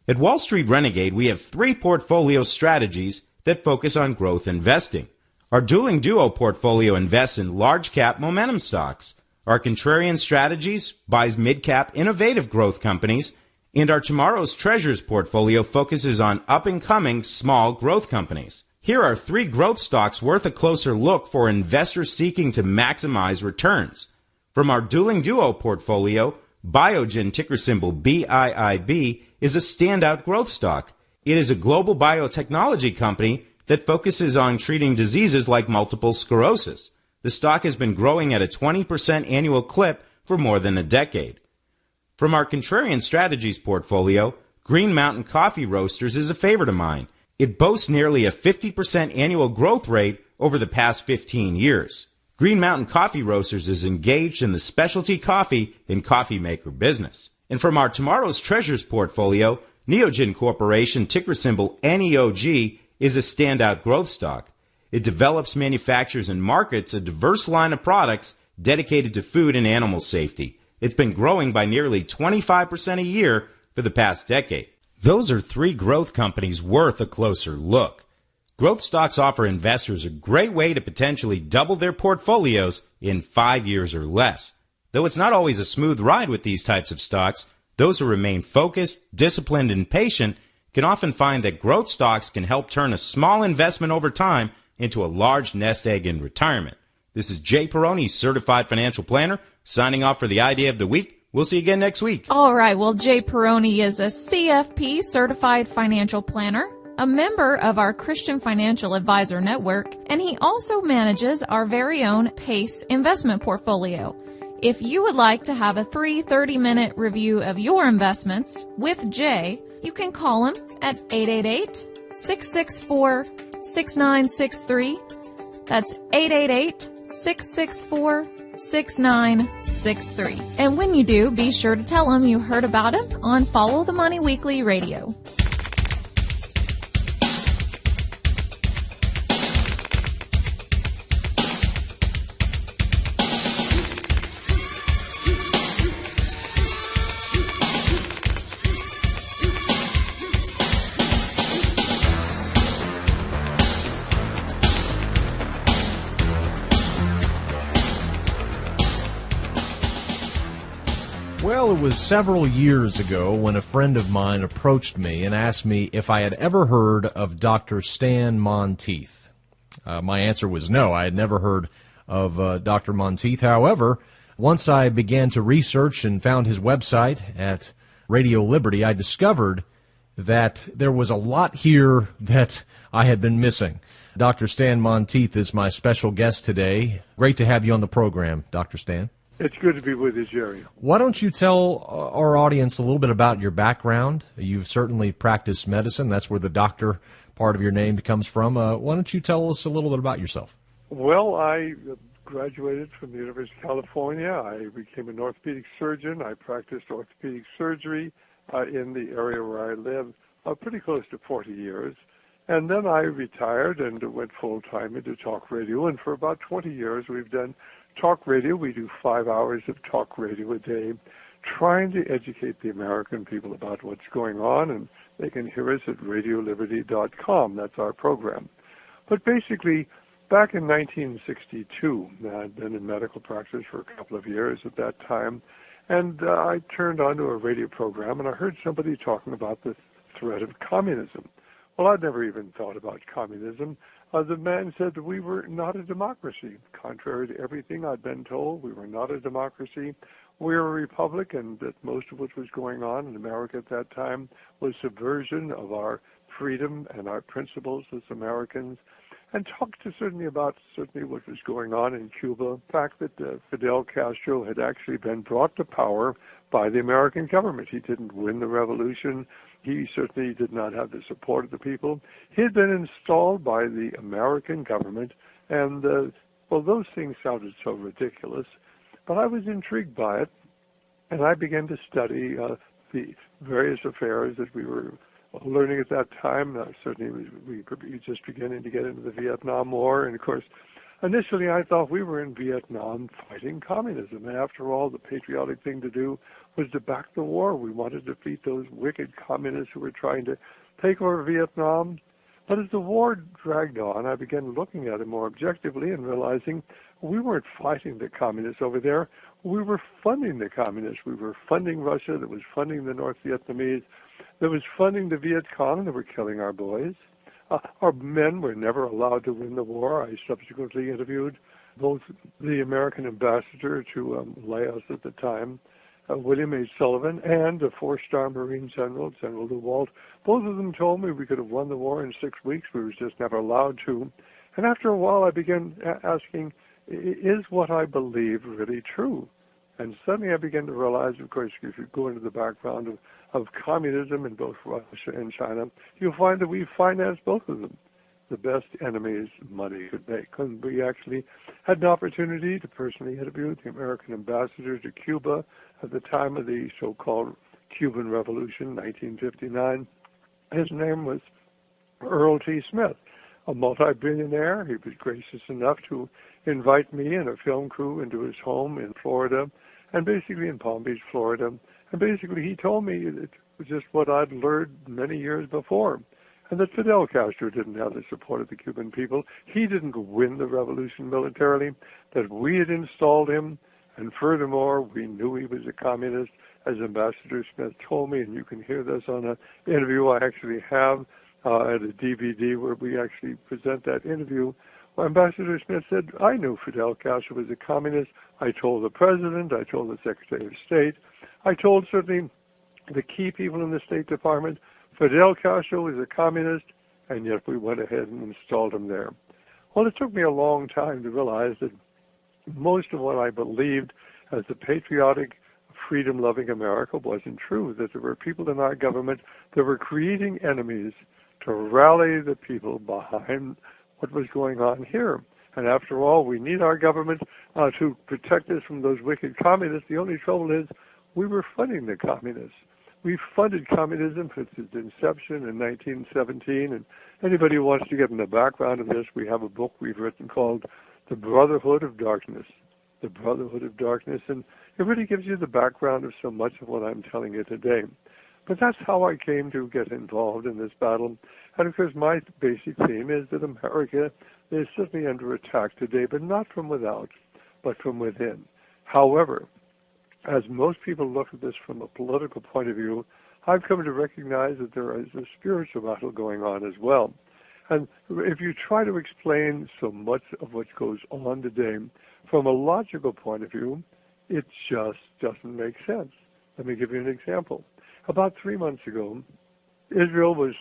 [SPEAKER 10] At Wall Street Renegade, we have 3 portfolio strategies that focus on growth investing. Our Dueling Duo portfolio invests in large-cap momentum stocks. Our Contrarian Strategies buys mid-cap innovative growth companies, and our Tomorrow's Treasures portfolio focuses on up-and-coming small growth companies. Here are 3 growth stocks worth a closer look for investors seeking to maximize returns. From our Dueling Duo portfolio, Biogen, ticker symbol BIIB, is a standout growth stock. It is a global biotechnology company that focuses on treating diseases like multiple sclerosis. The stock has been growing at a 20% annual clip for more than a decade. From our Contrarian Strategies portfolio, Green Mountain Coffee Roasters is a favorite of mine. It boasts nearly a 50% annual growth rate over the past 15 years. Green Mountain Coffee Roasters is engaged in the specialty coffee and coffee maker business. And from our Tomorrow's Treasures portfolio, Neogen Corporation, ticker symbol NEOG, is a standout growth stock. It develops, manufactures, and markets a diverse line of products dedicated to food and animal safety. It's been growing by nearly 25% a year for the past decade. Those are three growth companies worth a closer look. Growth stocks offer investors a great way to potentially double their portfolios in 5 years or less. Though it's not always a smooth ride with these types of stocks, those who remain focused, disciplined, and patient can often find that growth stocks can help turn a small investment over time into a large nest egg in retirement. This is Jay Peroni, Certified Financial Planner, signing off for the Idea of the Week. We'll see you again next week.
[SPEAKER 9] All right. Well, Jay Peroni is a CFP, Certified Financial Planner, a member of our Christian Financial Advisor Network, and he also manages our very own PACE investment portfolio. If you would like to have a free 30-minute review of your investments with Jay, you can call him at 888-664-6963. That's 888-664-6963. And when you do, be sure to tell him you heard about him on Follow the Money Weekly Radio.
[SPEAKER 6] Well, it was several years ago when a friend of mine approached me and asked me if I had ever heard of Dr. Stan Monteith. My answer was no, I had never heard of Dr. Monteith. However, once I began to research and found his website at Radio Liberty, I discovered that there was a lot here that I had been missing. Dr. Stan Monteith is my special guest today. Great to have you on the program, Dr. Stan.
[SPEAKER 11] It's good to be with you, Jerry.
[SPEAKER 6] Why don't you tell our audience a little bit about your background? You've certainly practiced medicine. That's where the doctor part of your name comes from. Why don't you tell us a little bit about yourself?
[SPEAKER 11] Well, I graduated from the University of California. I became an orthopedic surgeon. I practiced orthopedic surgery in the area where I live pretty close to 40 years. And then I retired and went full-time into talk radio. And for about 20 years, we've done talk radio. We do 5 hours of talk radio a day, trying to educate the American people about what's going on, and they can hear us at radioliberty.com. That's our program. But basically, back in 1962, I'd been in medical practice for a couple of years at that time, and I turned onto a radio program, and I heard somebody talking about the threat of communism. Well, I'd never even thought about communism. The man said that we were not a democracy. Contrary to everything I'd been told, we were not a democracy. We were a republic, and that most of what was going on in America at that time was subversion of our freedom and our principles as Americans, and talked certainly about what was going on in Cuba. The fact that Fidel Castro had actually been brought to power by the American government. He didn't win the revolution. He certainly did not have the support of the people. He had been installed by the American government, and, those things sounded so ridiculous, but I was intrigued by it, and I began to study the various affairs that we were learning at that time. Certainly we were just beginning to get into the Vietnam War, and of course, initially I thought we were in Vietnam fighting communism, and after all, the patriotic thing to do was to back the war. We wanted to defeat those wicked communists who were trying to take over Vietnam. But as the war dragged on, I began looking at it more objectively and realizing we weren't fighting the communists over there. We were funding the communists. We were funding Russia, that was funding the North Vietnamese, that was funding the Viet Cong, that were killing our boys. Our men were never allowed to win the war. I subsequently interviewed both the American ambassador to Laos at the time, William H. Sullivan, and a four-star Marine General, General DeWalt. Both of them told me we could have won the war in 6 weeks. We were just never allowed to. And after a while, I began asking, is what I believe really true? And suddenly I began to realize, of course, if you go into the background of communism in both Russia and China, you'll find that we finance both of them. the best enemies money could make. And we actually had an opportunity to personally interview the American ambassador to Cuba at the time of the so-called Cuban Revolution, 1959. His name was Earl T. Smith, a multi-billionaire. He was gracious enough to invite me and a film crew into his home in Florida, and basically in Palm Beach, Florida. And basically he told me it was just what I'd learned many years before, and that Fidel Castro didn't have the support of the Cuban people. He didn't win the revolution militarily, that we had installed him, and furthermore, we knew he was a communist, as Ambassador Smith told me, and you can hear this on an interview I actually have at a DVD where we actually present that interview. Well, Ambassador Smith said, I knew Fidel Castro was a communist. I told the President, I told the Secretary of State, I told certainly the key people in the State Department, Fidel Castro is a communist, and yet we went ahead and installed him there. Well, it took me a long time to realize that most of what I believed as the patriotic, freedom-loving America wasn't true, that there were people in our government that were creating enemies to rally the people behind what was going on here. And after all, we need our government to protect us from those wicked communists. The only trouble is we were funding the communists. We funded communism since its inception in 1917, and anybody who wants to get in the background of this, we have a book we've written called The Brotherhood of Darkness. The Brotherhood of Darkness, and it really gives you the background of so much of what I'm telling you today. But that's how I came to get involved in this battle. And of course, my basic theme is that America is certainly under attack today, but not from without, but from within. However, as most people look at this from a political point of view, I've come to recognize that there is a spiritual battle going on as well. And if you try to explain so much of what goes on today from a logical point of view, it just doesn't make sense. Let me give you an example. About 3 months ago, Israel was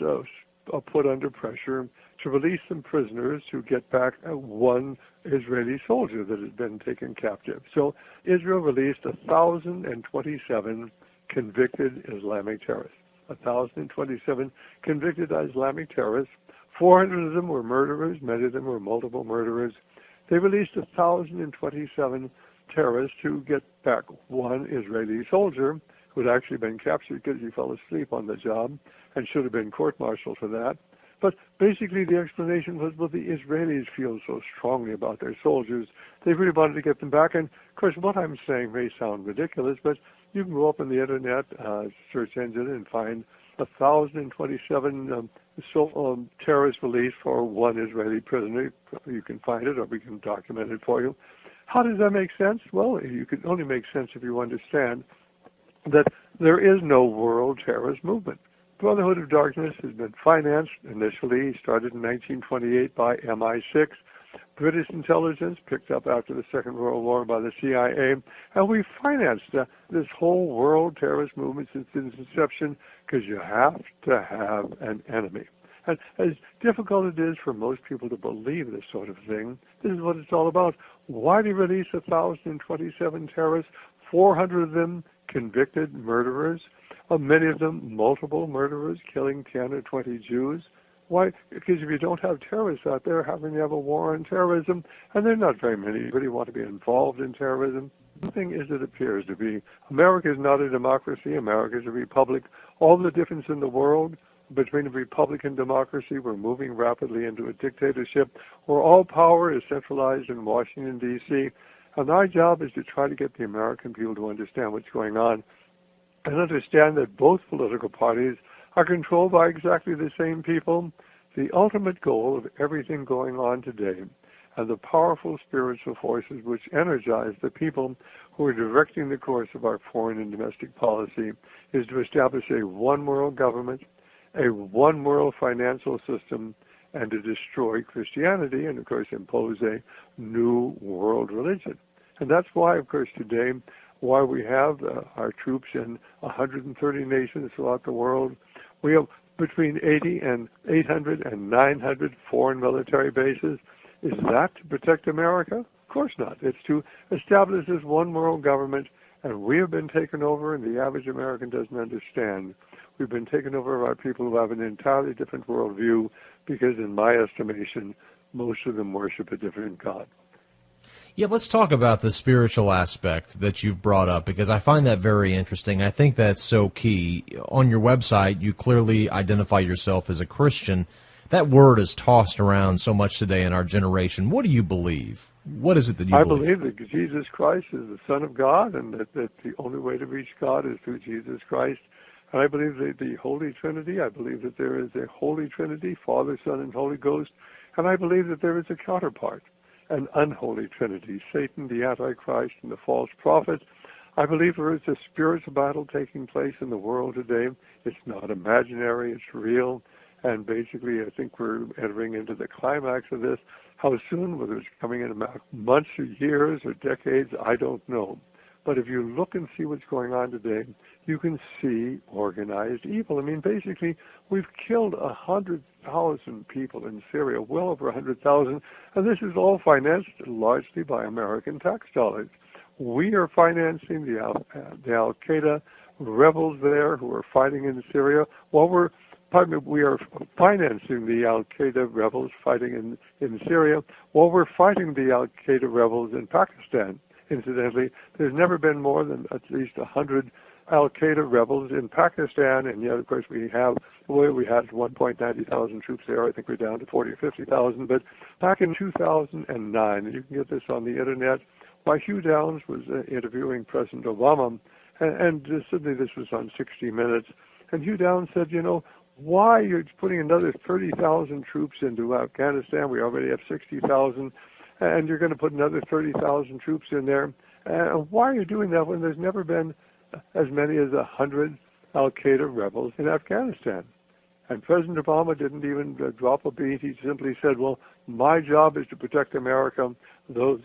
[SPEAKER 11] put under pressure to release some prisoners to get back one Israeli soldier that had been taken captive. So Israel released 1,027 convicted Islamic terrorists. 1,027 convicted Islamic terrorists. 400 of them were murderers. Many of them were multiple murderers. They released 1,027 terrorists to get back one Israeli soldier who had actually been captured because he fell asleep on the job and should have been court-martialed for that. But basically the explanation was, well, the Israelis feel so strongly about their soldiers, they really wanted to get them back. And, of course, what I'm saying may sound ridiculous, but you can go up on the Internet, search engine, and find 1,027 terrorists released for one Israeli prisoner. You can find it, or we can document it for you. How does that make sense? Well, you can only make sense if you understand that there is no world terrorist movement. Brotherhood of Darkness has been financed initially, started in 1928 by MI6, British intelligence, picked up after the Second World War by the CIA, and we financed this whole world terrorist movement since its inception because you have to have an enemy. And as difficult it is for most people to believe this sort of thing, this is what it's all about. Why do you release 1,027 terrorists, 400 of them convicted murderers, many of them multiple murderers, killing 10 or 20 Jews? Why? Because if you don't have terrorists out there, how can you have a war on terrorism? And there are not very many who really want to be involved in terrorism. Nothing as it appears to be. America is not a democracy. America is a republic. All the difference in the world between a republic and democracy, we're moving rapidly into a dictatorship where all power is centralized in Washington, D.C., and our job is to try to get the American people to understand what's going on and understand that both political parties are controlled by exactly the same people. The ultimate goal of everything going on today and the powerful spiritual forces which energize the people who are directing the course of our foreign and domestic policy is to establish a one world government, a one world financial system, and to destroy Christianity and, of course, impose a new world religion. And that's why, of course, today, why we have our troops in 130 nations throughout the world. We have between 80 and 800 and 900 foreign military bases. Is that to protect America? Of course not. It's to establish this one world government, and we have been taken over, and the average American doesn't understand. We've been taken over by people who have an entirely different worldview because in my estimation, most of them worship a different God.
[SPEAKER 6] Yeah, let's talk about the spiritual aspect that you've brought up, because I find that very interesting. I think that's so key. On your website, you clearly identify yourself as a Christian. That word is tossed around so much today in our generation. What do you believe? What is it that you believe?
[SPEAKER 11] I believe that Jesus Christ is the Son of God, and that the only way to reach God is through Jesus Christ. And I believe that the Holy Trinity, I believe that there is a Holy Trinity, Father, Son, and Holy Ghost, and I believe that there is a counterpart, an unholy Trinity, Satan, the Antichrist, and the false prophet. I believe there is a spiritual battle taking place in the world today. It's not imaginary, it's real. And basically, I think we're entering into the climax of this. How soon, whether it's coming in months or years or decades, I don't know. But if you look and see what's going on today, you can see organized evil. I mean, basically, we've killed 100,000 people in Syria, well over 100,000, and this is all financed largely by American tax dollars. We are financing the Al-Qaeda rebels there who are fighting in Syria, while we are financing the Al-Qaeda rebels fighting in Syria, while we're fighting the Al-Qaeda rebels in Pakistan. Incidentally, there's never been more than at least 100 Al-Qaeda rebels in Pakistan, and yet, of course, we had 1,90,000 troops there. I think we're down to 40 or 50,000. But back in 2009, and you can get this on the Internet, Hugh Downs was interviewing President Obama, and suddenly this was on 60 Minutes, and Hugh Downs said, why are you putting another 30,000 troops into Afghanistan? We already have 60,000. And you're going to put another 30,000 troops in there. Why are you doing that when there's never been as many as 100 Al-Qaeda rebels in Afghanistan? And President Obama didn't even drop a beat. He simply said, well, my job is to protect America. Those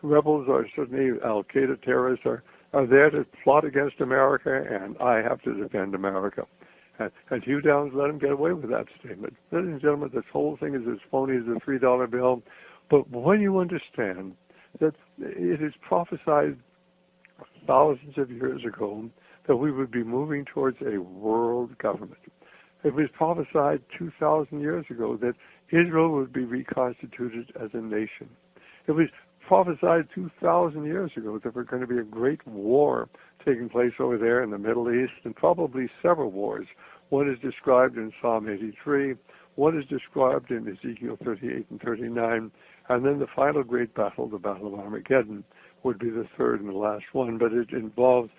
[SPEAKER 11] rebels are certainly Al-Qaeda terrorists are there to plot against America, and I have to defend America. And Hugh Downs let him get away with that statement. Ladies and gentlemen, this whole thing is as phony as a $3 bill. But when you understand that it is prophesied thousands of years ago that we would be moving towards a world government. It was prophesied 2,000 years ago that Israel would be reconstituted as a nation. It was prophesied 2,000 years ago that there's going to be a great war taking place over there in the Middle East, and probably several wars. One is described in Psalm 83, one is described in Ezekiel 38 and 39, and then the final great battle, the Battle of Armageddon, would be the third and the last one, but it involves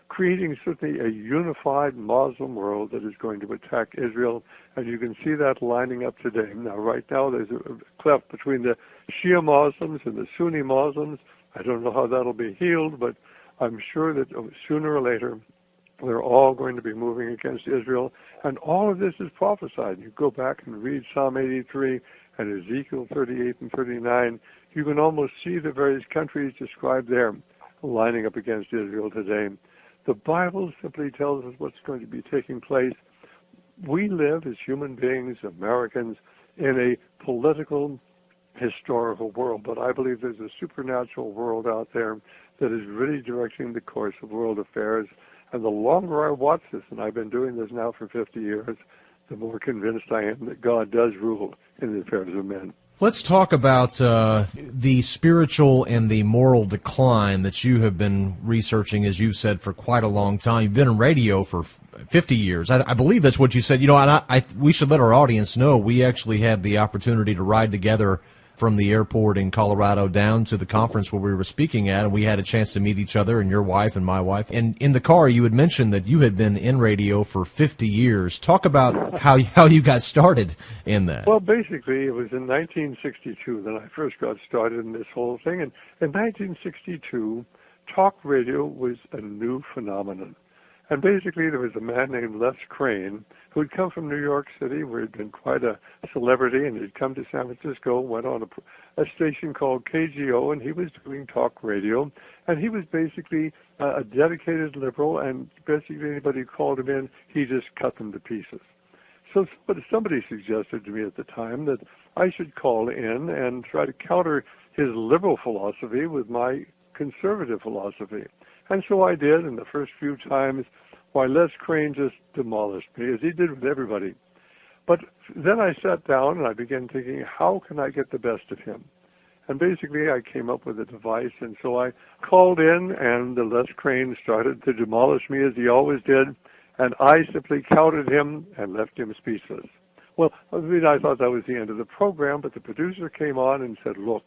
[SPEAKER 11] creating a unified Muslim world that is going to attack Israel, and you can see that lining up today. Now, right now, there's a cleft between the Shia Muslims and the Sunni Muslims. I don't know how that'll be healed, but I'm sure that sooner or later, they're all going to be moving against Israel, and all of this is prophesied. You go back and read Psalm 83 and Ezekiel 38 and 39, you can almost see the various countries described there lining up against Israel today. The Bible simply tells us what's going to be taking place. We live as human beings, Americans, in a political, historical world, but I believe there's a supernatural world out there that is really directing the course of world affairs. And the longer I watch this, and I've been doing this now for 50 years, the more convinced I am that God does rule in the affairs of men.
[SPEAKER 6] Let's talk about the spiritual and the moral decline that you have been researching, as you've said, for quite a long time. You've been in radio for 50 years. I believe that's what you said. And we should let our audience know we actually had the opportunity to ride together from the airport in Colorado down to the conference where we were speaking at, and we had a chance to meet each other, and your wife and my wife. And in the car, you had mentioned that you had been in radio for 50 years. Talk about how you got started in that.
[SPEAKER 11] Well, basically, it was in 1962 that I first got started in this whole thing. And in 1962, talk radio was a new phenomenon. And basically, there was a man named Les Crane who had come from New York City, where he'd been quite a celebrity, and he'd come to San Francisco, went on a station called KGO, and he was doing talk radio. And he was basically a dedicated liberal, and basically anybody who called him in, he just cut them to pieces. So somebody suggested to me at the time that I should call in and try to counter his liberal philosophy with my conservative philosophy. And so I did, and the first few times, Les Crane just demolished me, as he did with everybody. But then I sat down and I began thinking, how can I get the best of him? And basically I came up with a device, and so I called in, and the Les Crane started to demolish me as he always did, and I simply counted him and left him speechless. Well, I mean, I thought that was the end of the program, but the producer came on and said, look,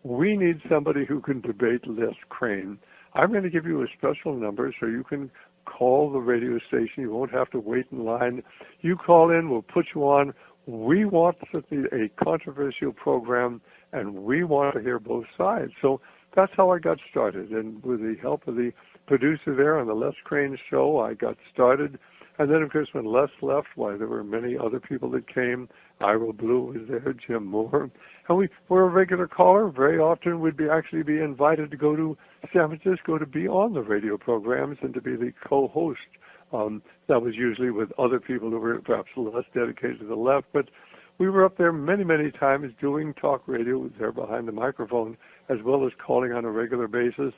[SPEAKER 11] we need somebody who can debate Les Crane. I'm going to give you a special number so you can call the radio station. You won't have to wait in line. You call in, we'll put you on. We want a controversial program, and we want to hear both sides. So that's how I got started. And with the help of the producer there on the Les Crane show, I got started. And then, of course, when Les left, why, there were many other people that came. Ira Blue was there, Jim Moore. And we were a regular caller. Very often we'd actually be invited to go to San Francisco to be on the radio programs and to be the co-host. That was usually with other people who were perhaps less dedicated to the left. But we were up there many, many times doing talk radio there behind the microphone, as well as calling on a regular basis.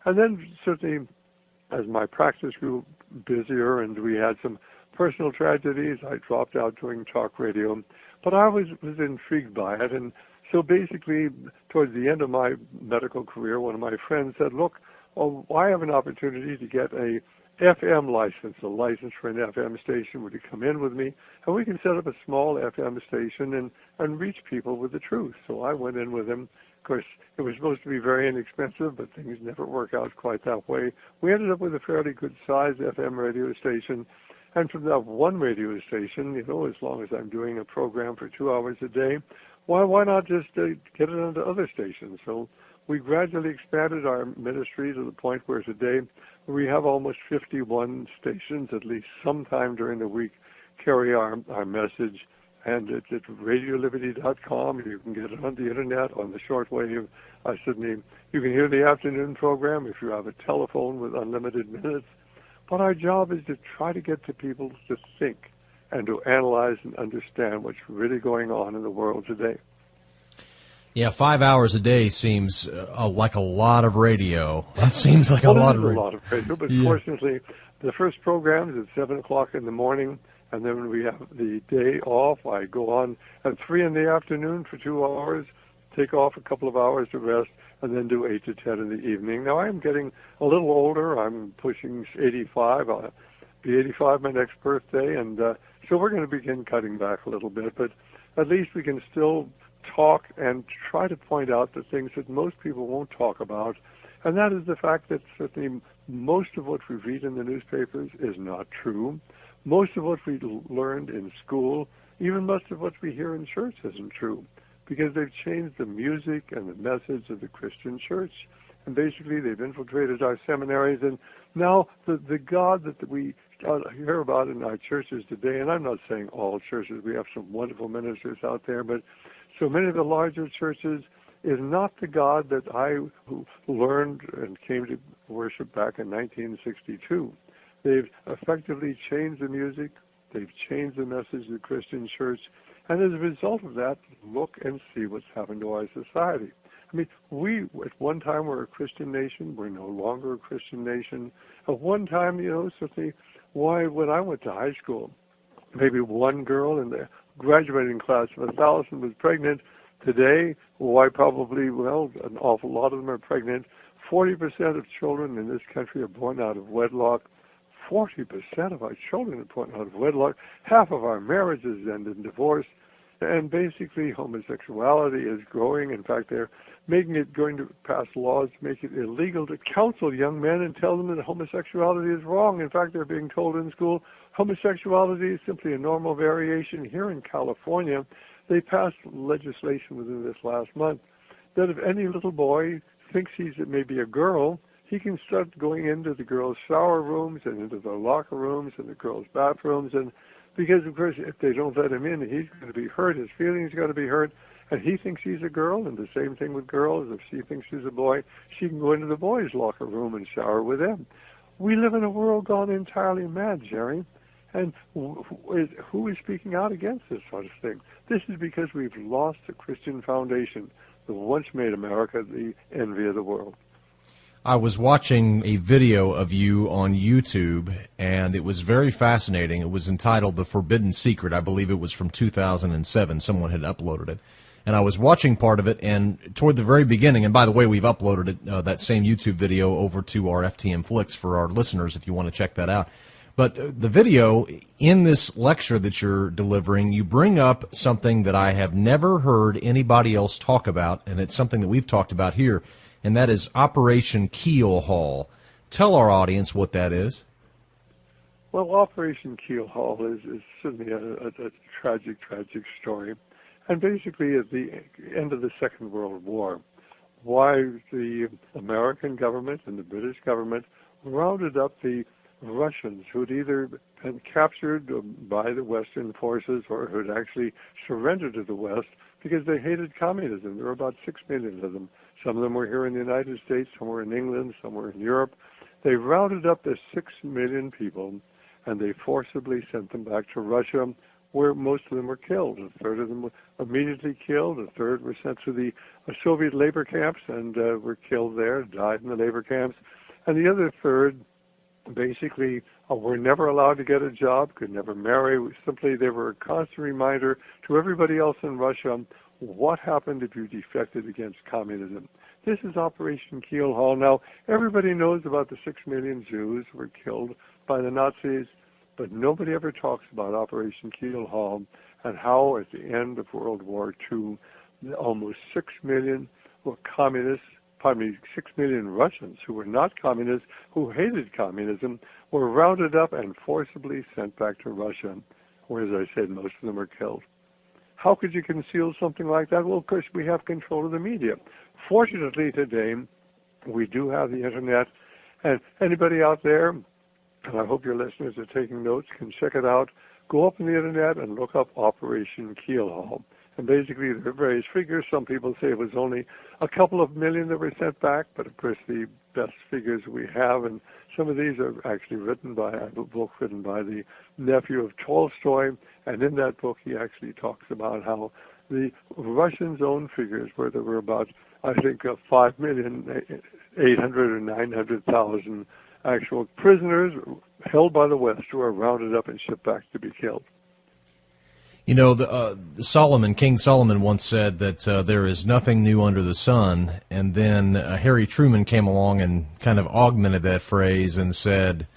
[SPEAKER 11] And then certainly as my practice grew busier and we had some personal tragedies, I dropped out doing talk radio. But I was intrigued by it. And so basically, towards the end of my medical career, one of my friends said, look, I have an opportunity to get a FM license, a license for an FM station. Would you come in with me? And we can set up a small FM station and reach people with the truth. So I went in with him. Of course, it was supposed to be very inexpensive, but things never work out quite that way. We ended up with a fairly good-sized FM radio station. And from that one radio station, you know, as long as I'm doing a program for 2 hours a day, why not just get it onto other stations? So we gradually expanded our ministry to the point where today we have almost 51 stations, at least sometime during the week, carry our message. And it's at radioliberty.com. You can get it on the internet, on the shortwave. Certainly, you can hear the afternoon program if you have a telephone with unlimited minutes. But our job is to try to get to people to think and to analyze and understand what's really going on in the world today.
[SPEAKER 6] Yeah, 5 hours a day seems like a lot of radio. That seems like a lot of radio.
[SPEAKER 11] But fortunately, the first program is at 7 o'clock in the morning, and then when we have the day off, I go on at 3 in the afternoon for 2 hours, take off a couple of hours to rest, and then do 8 to 10 in the evening. Now, I'm getting a little older. I'm pushing 85. I'll be 85 my next birthday, and so we're going to begin cutting back a little bit. But at least we can still talk and try to point out the things that most people won't talk about, and that is the fact that certainly most of what we read in the newspapers is not true. Most of what we learned in school, even most of what we hear in church isn't true, because they've changed the music and the message of the Christian church. And basically they've infiltrated our seminaries, and now the God that we hear about in our churches today, and I'm not saying all churches, we have some wonderful ministers out there, but so many of the larger churches is not the God that I learned and came to worship back in 1962. They've effectively changed the music, they've changed the message of the Christian church, and as a result of that, look and see what's happened to our society. I mean, we at one time were a Christian nation, we're no longer a Christian nation. At one time, you know, certainly, why, when I went to high school, maybe one girl in the graduating class of 1,000 was pregnant. Today, why probably, well, an awful lot of them are pregnant. 40% of children in this country are born out of wedlock. 40% of our children are born out of wedlock. Half of our marriages end in divorce. And basically, homosexuality is growing. In fact, they're going to pass laws to make it illegal to counsel young men and tell them that homosexuality is wrong. In fact, they're being told in school homosexuality is simply a normal variation. Here in California, they passed legislation within this last month that if any little boy thinks he's maybe a girl, he can start going into the girls' shower rooms and into the locker rooms and the girls' bathrooms. And because, of course, if they don't let him in, he's going to be hurt. His feelings are going to be hurt. And he thinks he's a girl, and the same thing with girls. If she thinks she's a boy, she can go into the boys' locker room and shower with them. We live in a world gone entirely mad, Jerry. And who is speaking out against this sort of thing? This is because we've lost the Christian foundation that once made America the envy of the world.
[SPEAKER 6] I was watching a video of you on YouTube, and it was very fascinating. It was entitled The Forbidden Secret. I believe it was from 2007. Someone had uploaded it. And I was watching part of it, and toward the very beginning, and by the way, we've uploaded it, that same YouTube video over to our FTM Flicks for our listeners if you want to check that out. But the video, in this lecture that you're delivering, you bring up something that I have never heard anybody else talk about, and it's something that we've talked about here, and that is Operation Keelhaul. Tell our audience what that is.
[SPEAKER 11] Well, Operation Keelhaul is certainly a tragic story. And basically, at the end of the Second World War, why the American government and the British government rounded up the Russians who had either been captured by the Western forces or who had actually surrendered to the West because they hated communism. There were about 6 million of them. Some of them were here in the United States, some were in England, some were in Europe. They rounded up the 6 million people, and they forcibly sent them back to Russia, where most of them were killed. A third of them were immediately killed. A third were sent to the Soviet labor camps and were killed there, died in the labor camps. And the other third basically were never allowed to get a job, could never marry. Simply, they were a constant reminder to everybody else in Russia what happened if you defected against communism. This is Operation Keelhaul. Now, everybody knows about the 6 million Jews who were killed by the Nazis, but nobody ever talks about Operation Keelhaul and how at the end of World War II, almost 6 million were communists, 6 million Russians who were not communists, who hated communism, were rounded up and forcibly sent back to Russia, where, as I said, most of them were killed. How could you conceal something like that? Well, of course, we have control of the media. Fortunately, today, we do have the Internet, and anybody out there, and I hope your listeners are taking notes, can check it out. Go up on the Internet and look up Operation Keelhaul. And basically, there are various figures. Some people say it was only a couple of million that were sent back, but of course, the best figures we have, and some of these are actually written by, I have a book written by the nephew of Tolstoy, and in that book, he actually talks about how the Russians' own figures were there were about, I think, 5,800,000 or 900,000 actual prisoners held by the West who were rounded up and shipped back to be killed.
[SPEAKER 6] You know, King Solomon once said that there is nothing new under the sun, and then Harry Truman came along and kind of augmented that phrase and said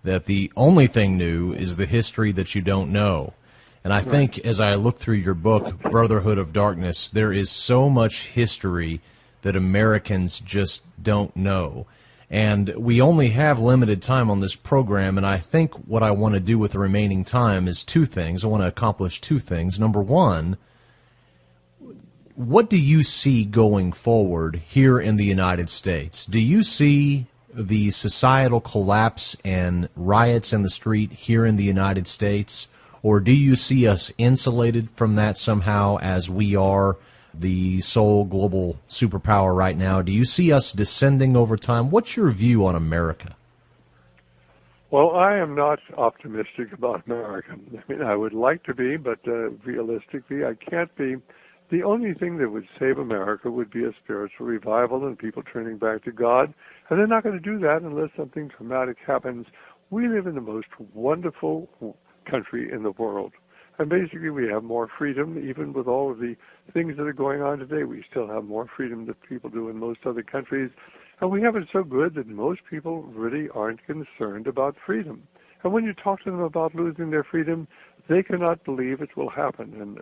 [SPEAKER 6] that the only thing new is the history that you don't know. And I think as I look through your book, Brotherhood of Darkness, there is so much history that Americans just don't know. And we only have limited time on this program, and I think what I want to do with the remaining time is two things. I want to accomplish two things. Number one, what do you see going forward here in the United States? Do you see the societal collapse and riots in the street here in the United States, or do you see us insulated from that somehow as we are the sole global superpower right now? Do you see us descending over time? What's your view on America?
[SPEAKER 11] Well, I am not optimistic about America. I mean, I would like to be, but realistically, I can't be. The only thing that would save America would be a spiritual revival and people turning back to God. And they're not going to do that unless something dramatic happens. We live in the most wonderful country in the world. And basically, we have more freedom, even with all of the things that are going on today. We still have more freedom than people do in most other countries. And we have it so good that most people really aren't concerned about freedom. And when you talk to them about losing their freedom, they cannot believe it will happen. And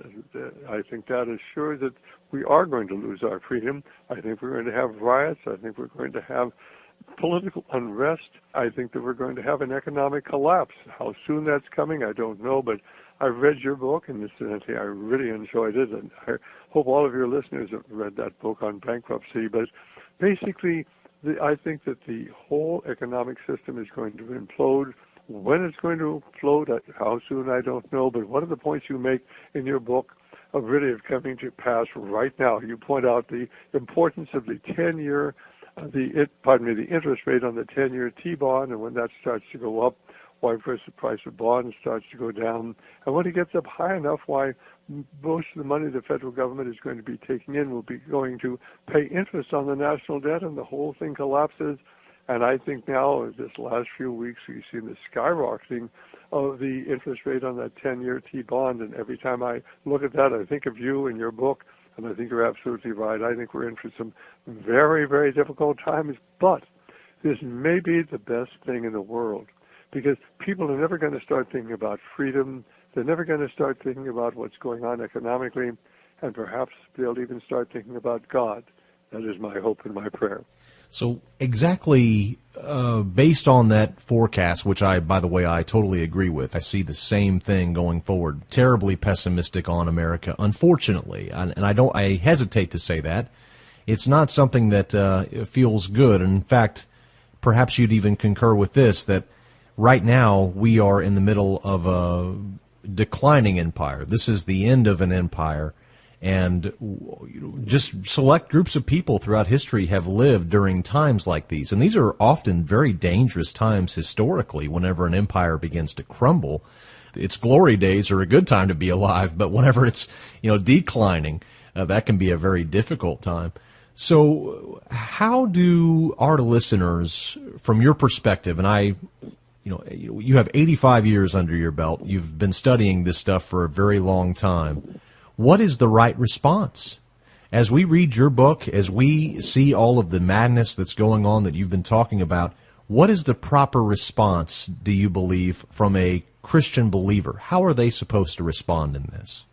[SPEAKER 11] I think that assures that we are going to lose our freedom. I think we're going to have riots. I think we're going to have political unrest. I think that we're going to have an economic collapse. How soon that's coming, I don't know, but I've read your book, and incidentally, I really enjoyed it, and I hope all of your listeners have read that book on bankruptcy. But basically, I think that the whole economic system is going to implode. When it's going to implode, how soon, I don't know. But one of the points you make in your book of really coming to pass right now, you point out the importance of the 10-year, the interest rate on the 10-year T-bond, and when that starts to go up, why first the price of bonds starts to go down. And when it gets up high enough, why most of the money the federal government is going to be taking in will be going to pay interest on the national debt, and the whole thing collapses. And I think now, this last few weeks, we've seen the skyrocketing of the interest rate on that 10-year T-bond. And every time I look at that, I think of you and your book, and I think you're absolutely right. I think we're in for some very, very difficult times. But this may be the best thing in the world, because people are never going to start thinking about freedom. They're never going to start thinking about what's going on economically, and perhaps they'll even start thinking about God. That is my hope and my prayer.
[SPEAKER 6] So exactly based on that forecast, which by the way, I totally agree with. I see the same thing going forward. Terribly pessimistic on America, unfortunately. And I hesitate to say that. It's not something that feels good. In fact, perhaps you'd even concur with this, that right now we are in the middle of a declining empire. This is the end of an empire. And just select groups of people throughout history have lived during times like these. And these are often very dangerous times historically whenever an empire begins to crumble. Its glory days are a good time to be alive, but whenever it's declining, that can be a very difficult time. So how do our listeners, from your perspective, and you have 85 years under your belt, you've been studying this stuff for a very long time. What is the right response? As we read your book, as we see all of the madness that's going on that you've been talking about, what is the proper response, do you believe, from a Christian believer? How are they supposed to respond in this?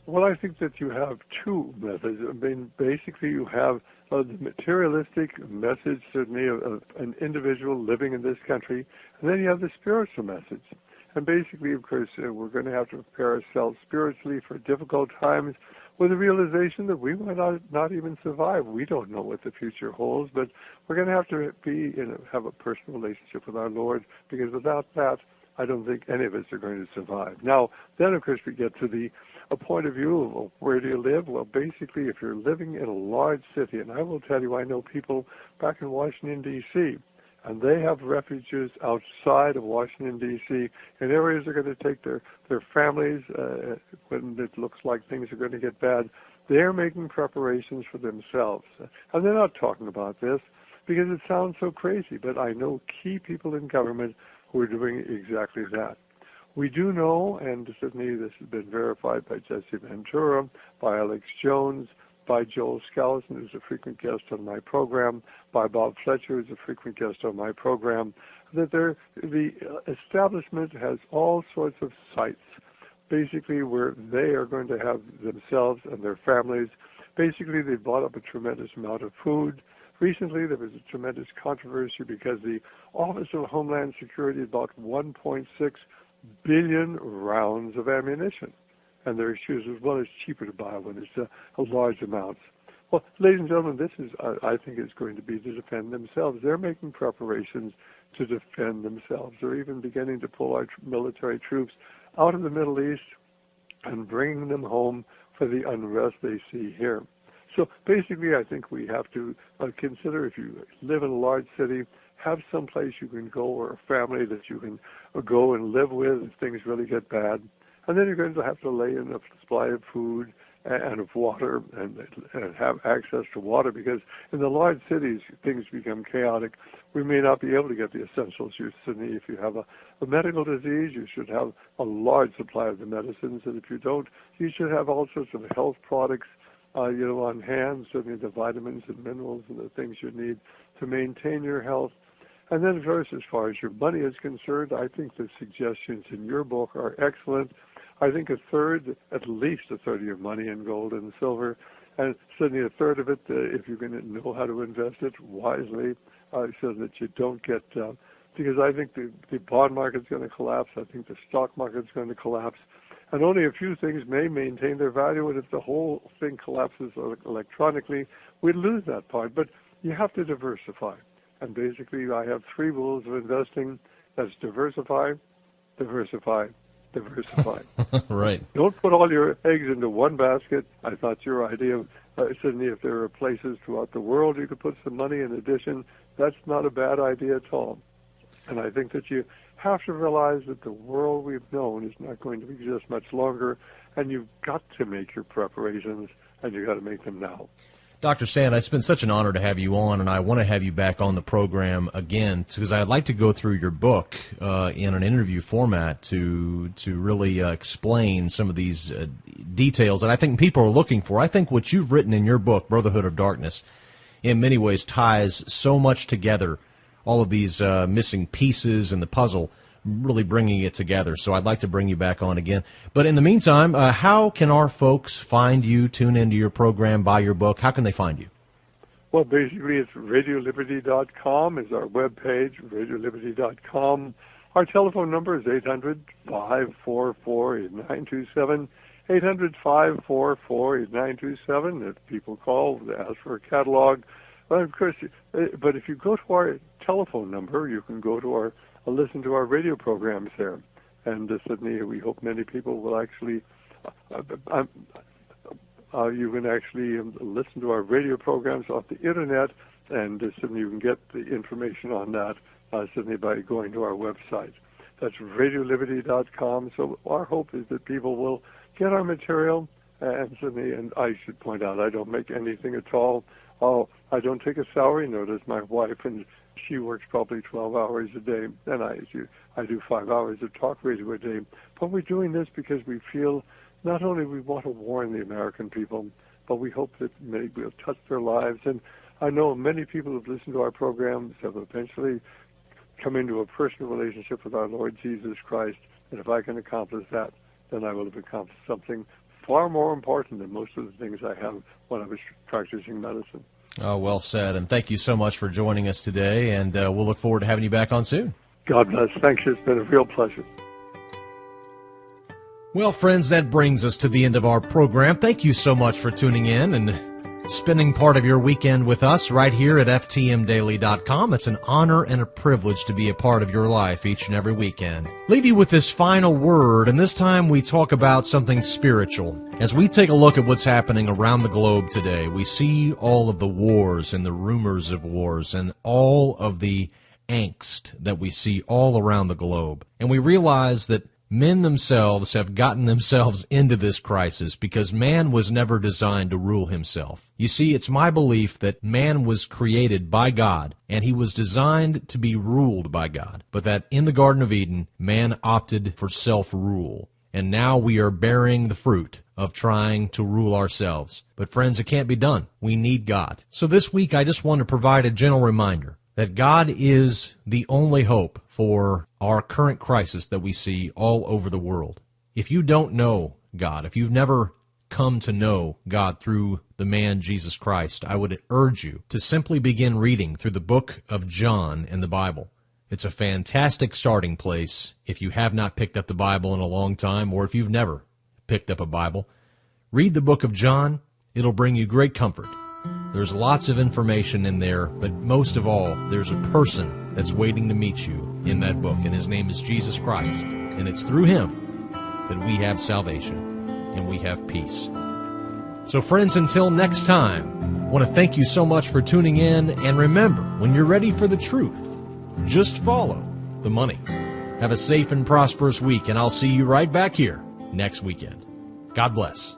[SPEAKER 11] Well, I think that you have two methods. I mean, basically you have the materialistic message, certainly, of an individual living in this country, and then you have the spiritual message. And basically, of course, we're going to have to prepare ourselves spiritually for difficult times with the realization that we might not even survive. We don't know what the future holds, but we're going to have to have a personal relationship with our Lord, because without that, I don't think any of us are going to survive. Now, then, of course, we get to a point of view of where do you live? Well, basically, if you're living in a large city, and I will tell you, I know people back in Washington, D.C., and they have refuges outside of Washington, D.C., in areas that are going to take their families when it looks like things are going to get bad. They're making preparations for themselves. And they're not talking about this because it sounds so crazy, but I know key people in government who are doing exactly that. We do know, and certainly this has been verified by Jesse Ventura, by Alex Jones, by Joel Skousen, who's a frequent guest on my program, by Bob Fletcher, who's a frequent guest on my program, that the establishment has all sorts of sites, basically where they are going to have themselves and their families. Basically, they've bought up a tremendous amount of food. Recently, there was a tremendous controversy because the Office of Homeland Security bought 1.6 billion rounds of ammunition. And their excuse is, well, it's cheaper to buy when it's a large amount. Well, ladies and gentlemen, this is, I think, is going to be to defend themselves. They're making preparations to defend themselves. They're even beginning to pull our military troops out of the Middle East and bringing them home for the unrest they see here. So basically, I think we have to consider, if you live in a large city, have some place you can go, or a family that you can go and live with if things really get bad. And then you're going to have to lay in a supply of food and of water and have access to water, because in the large cities, things become chaotic. We may not be able to get the essentials you need. If you have a medical disease, you should have a large supply of the medicines. And if you don't, you should have all sorts of health products on hand, certainly the vitamins and minerals and the things you need to maintain your health. And then, of course, as far as your money is concerned, I think the suggestions in your book are excellent. I think at least a third of your money in gold and silver, and certainly a third of it, if you're going to know how to invest it wisely, so that you don't get, because I think the bond market's going to collapse. I think the stock market's going to collapse. And only a few things may maintain their value, and if the whole thing collapses electronically, we'd lose that part. But you have to diversify. And basically, I have 3 rules of investing. That's diversify, diversify, diversify.
[SPEAKER 6] Right.
[SPEAKER 11] Don't put all your eggs into one basket. I thought your idea, certainly if there are places throughout the world you could put some money in addition, that's not a bad idea at all. And I think that you have to realize that the world we've known is not going to exist much longer, and you've got to make your preparations, and you've got to make them now.
[SPEAKER 6] Dr. Stan, it's been such an honor to have you on, and I want to have you back on the program again because I'd like to go through your book in an interview format to really explain some of these details that I think people are looking for. I think what you've written in your book, Brotherhood of Darkness, in many ways ties so much together, all of these missing pieces in the puzzle, really bringing it together. So I'd like to bring you back on again. But in the meantime, how can our folks find you, tune into your program, buy your book? How can they find you?
[SPEAKER 11] Well, basically, it's radioliberty.com is our webpage, radioliberty.com. Our telephone number is 800-544-8927, 800-544-8927. If people call, they ask for a catalog. But of course, but if you go to our telephone number, you can go to our listen to our radio programs there. And certainly we hope many people will actually, you can actually listen to our radio programs off the Internet, and certainly you can get the information on that certainly by going to our website. That's radioliberty.com. So our hope is that people will get our material, and certainly, and I should point out, I don't make anything at all. I don't take a salary, nor does my wife, and she works probably 12 hours a day, and I do 5 hours of talk radio a day. But we're doing this because we feel not only we want to warn the American people, but we hope that maybe we'll touch their lives. And I know many people who've listened to our programs have eventually come into a personal relationship with our Lord Jesus Christ. And if I can accomplish that, then I will have accomplished something far more important than most of the things I have when I was practicing medicine.
[SPEAKER 6] Oh, well said, and thank you so much for joining us today, and we'll look forward to having you back on soon.
[SPEAKER 11] God bless. Thank you. It's been a real pleasure.
[SPEAKER 6] Well, friends, that brings us to the end of our program. Thank you so much for tuning in and spending part of your weekend with us right here at ftmdaily.com. It's an honor and a privilege to be a part of your life each and every weekend. Leave you with this final word, and this time we talk about something spiritual. As we take a look at what's happening around the globe today, we see all of the wars and the rumors of wars and all of the angst that we see all around the globe. And we realize that men themselves have gotten themselves into this crisis because man was never designed to rule himself. You see, it's my belief that man was created by God, and he was designed to be ruled by God, but that in the Garden of Eden, man opted for self-rule. And now we are bearing the fruit of trying to rule ourselves. But friends, it can't be done. We need God. So this week, I just want to provide a gentle reminder that God is the only hope for our current crisis that we see all over the world. If you don't know God, if you've never come to know God through the man Jesus Christ, I would urge you to simply begin reading through the book of John in the Bible. It's a fantastic starting place if you have not picked up the Bible in a long time, or if you've never picked up a Bible. Read the book of John. It'll bring you great comfort. There's lots of information in there, but most of all, there's a person that's waiting to meet you in that book, and his name is Jesus Christ. And it's through him that we have salvation and we have peace. So friends, until next time, I want to thank you so much for tuning in, and remember, when you're ready for the truth, just follow the money. Have a safe and prosperous week, and I'll see you right back here next weekend. God bless.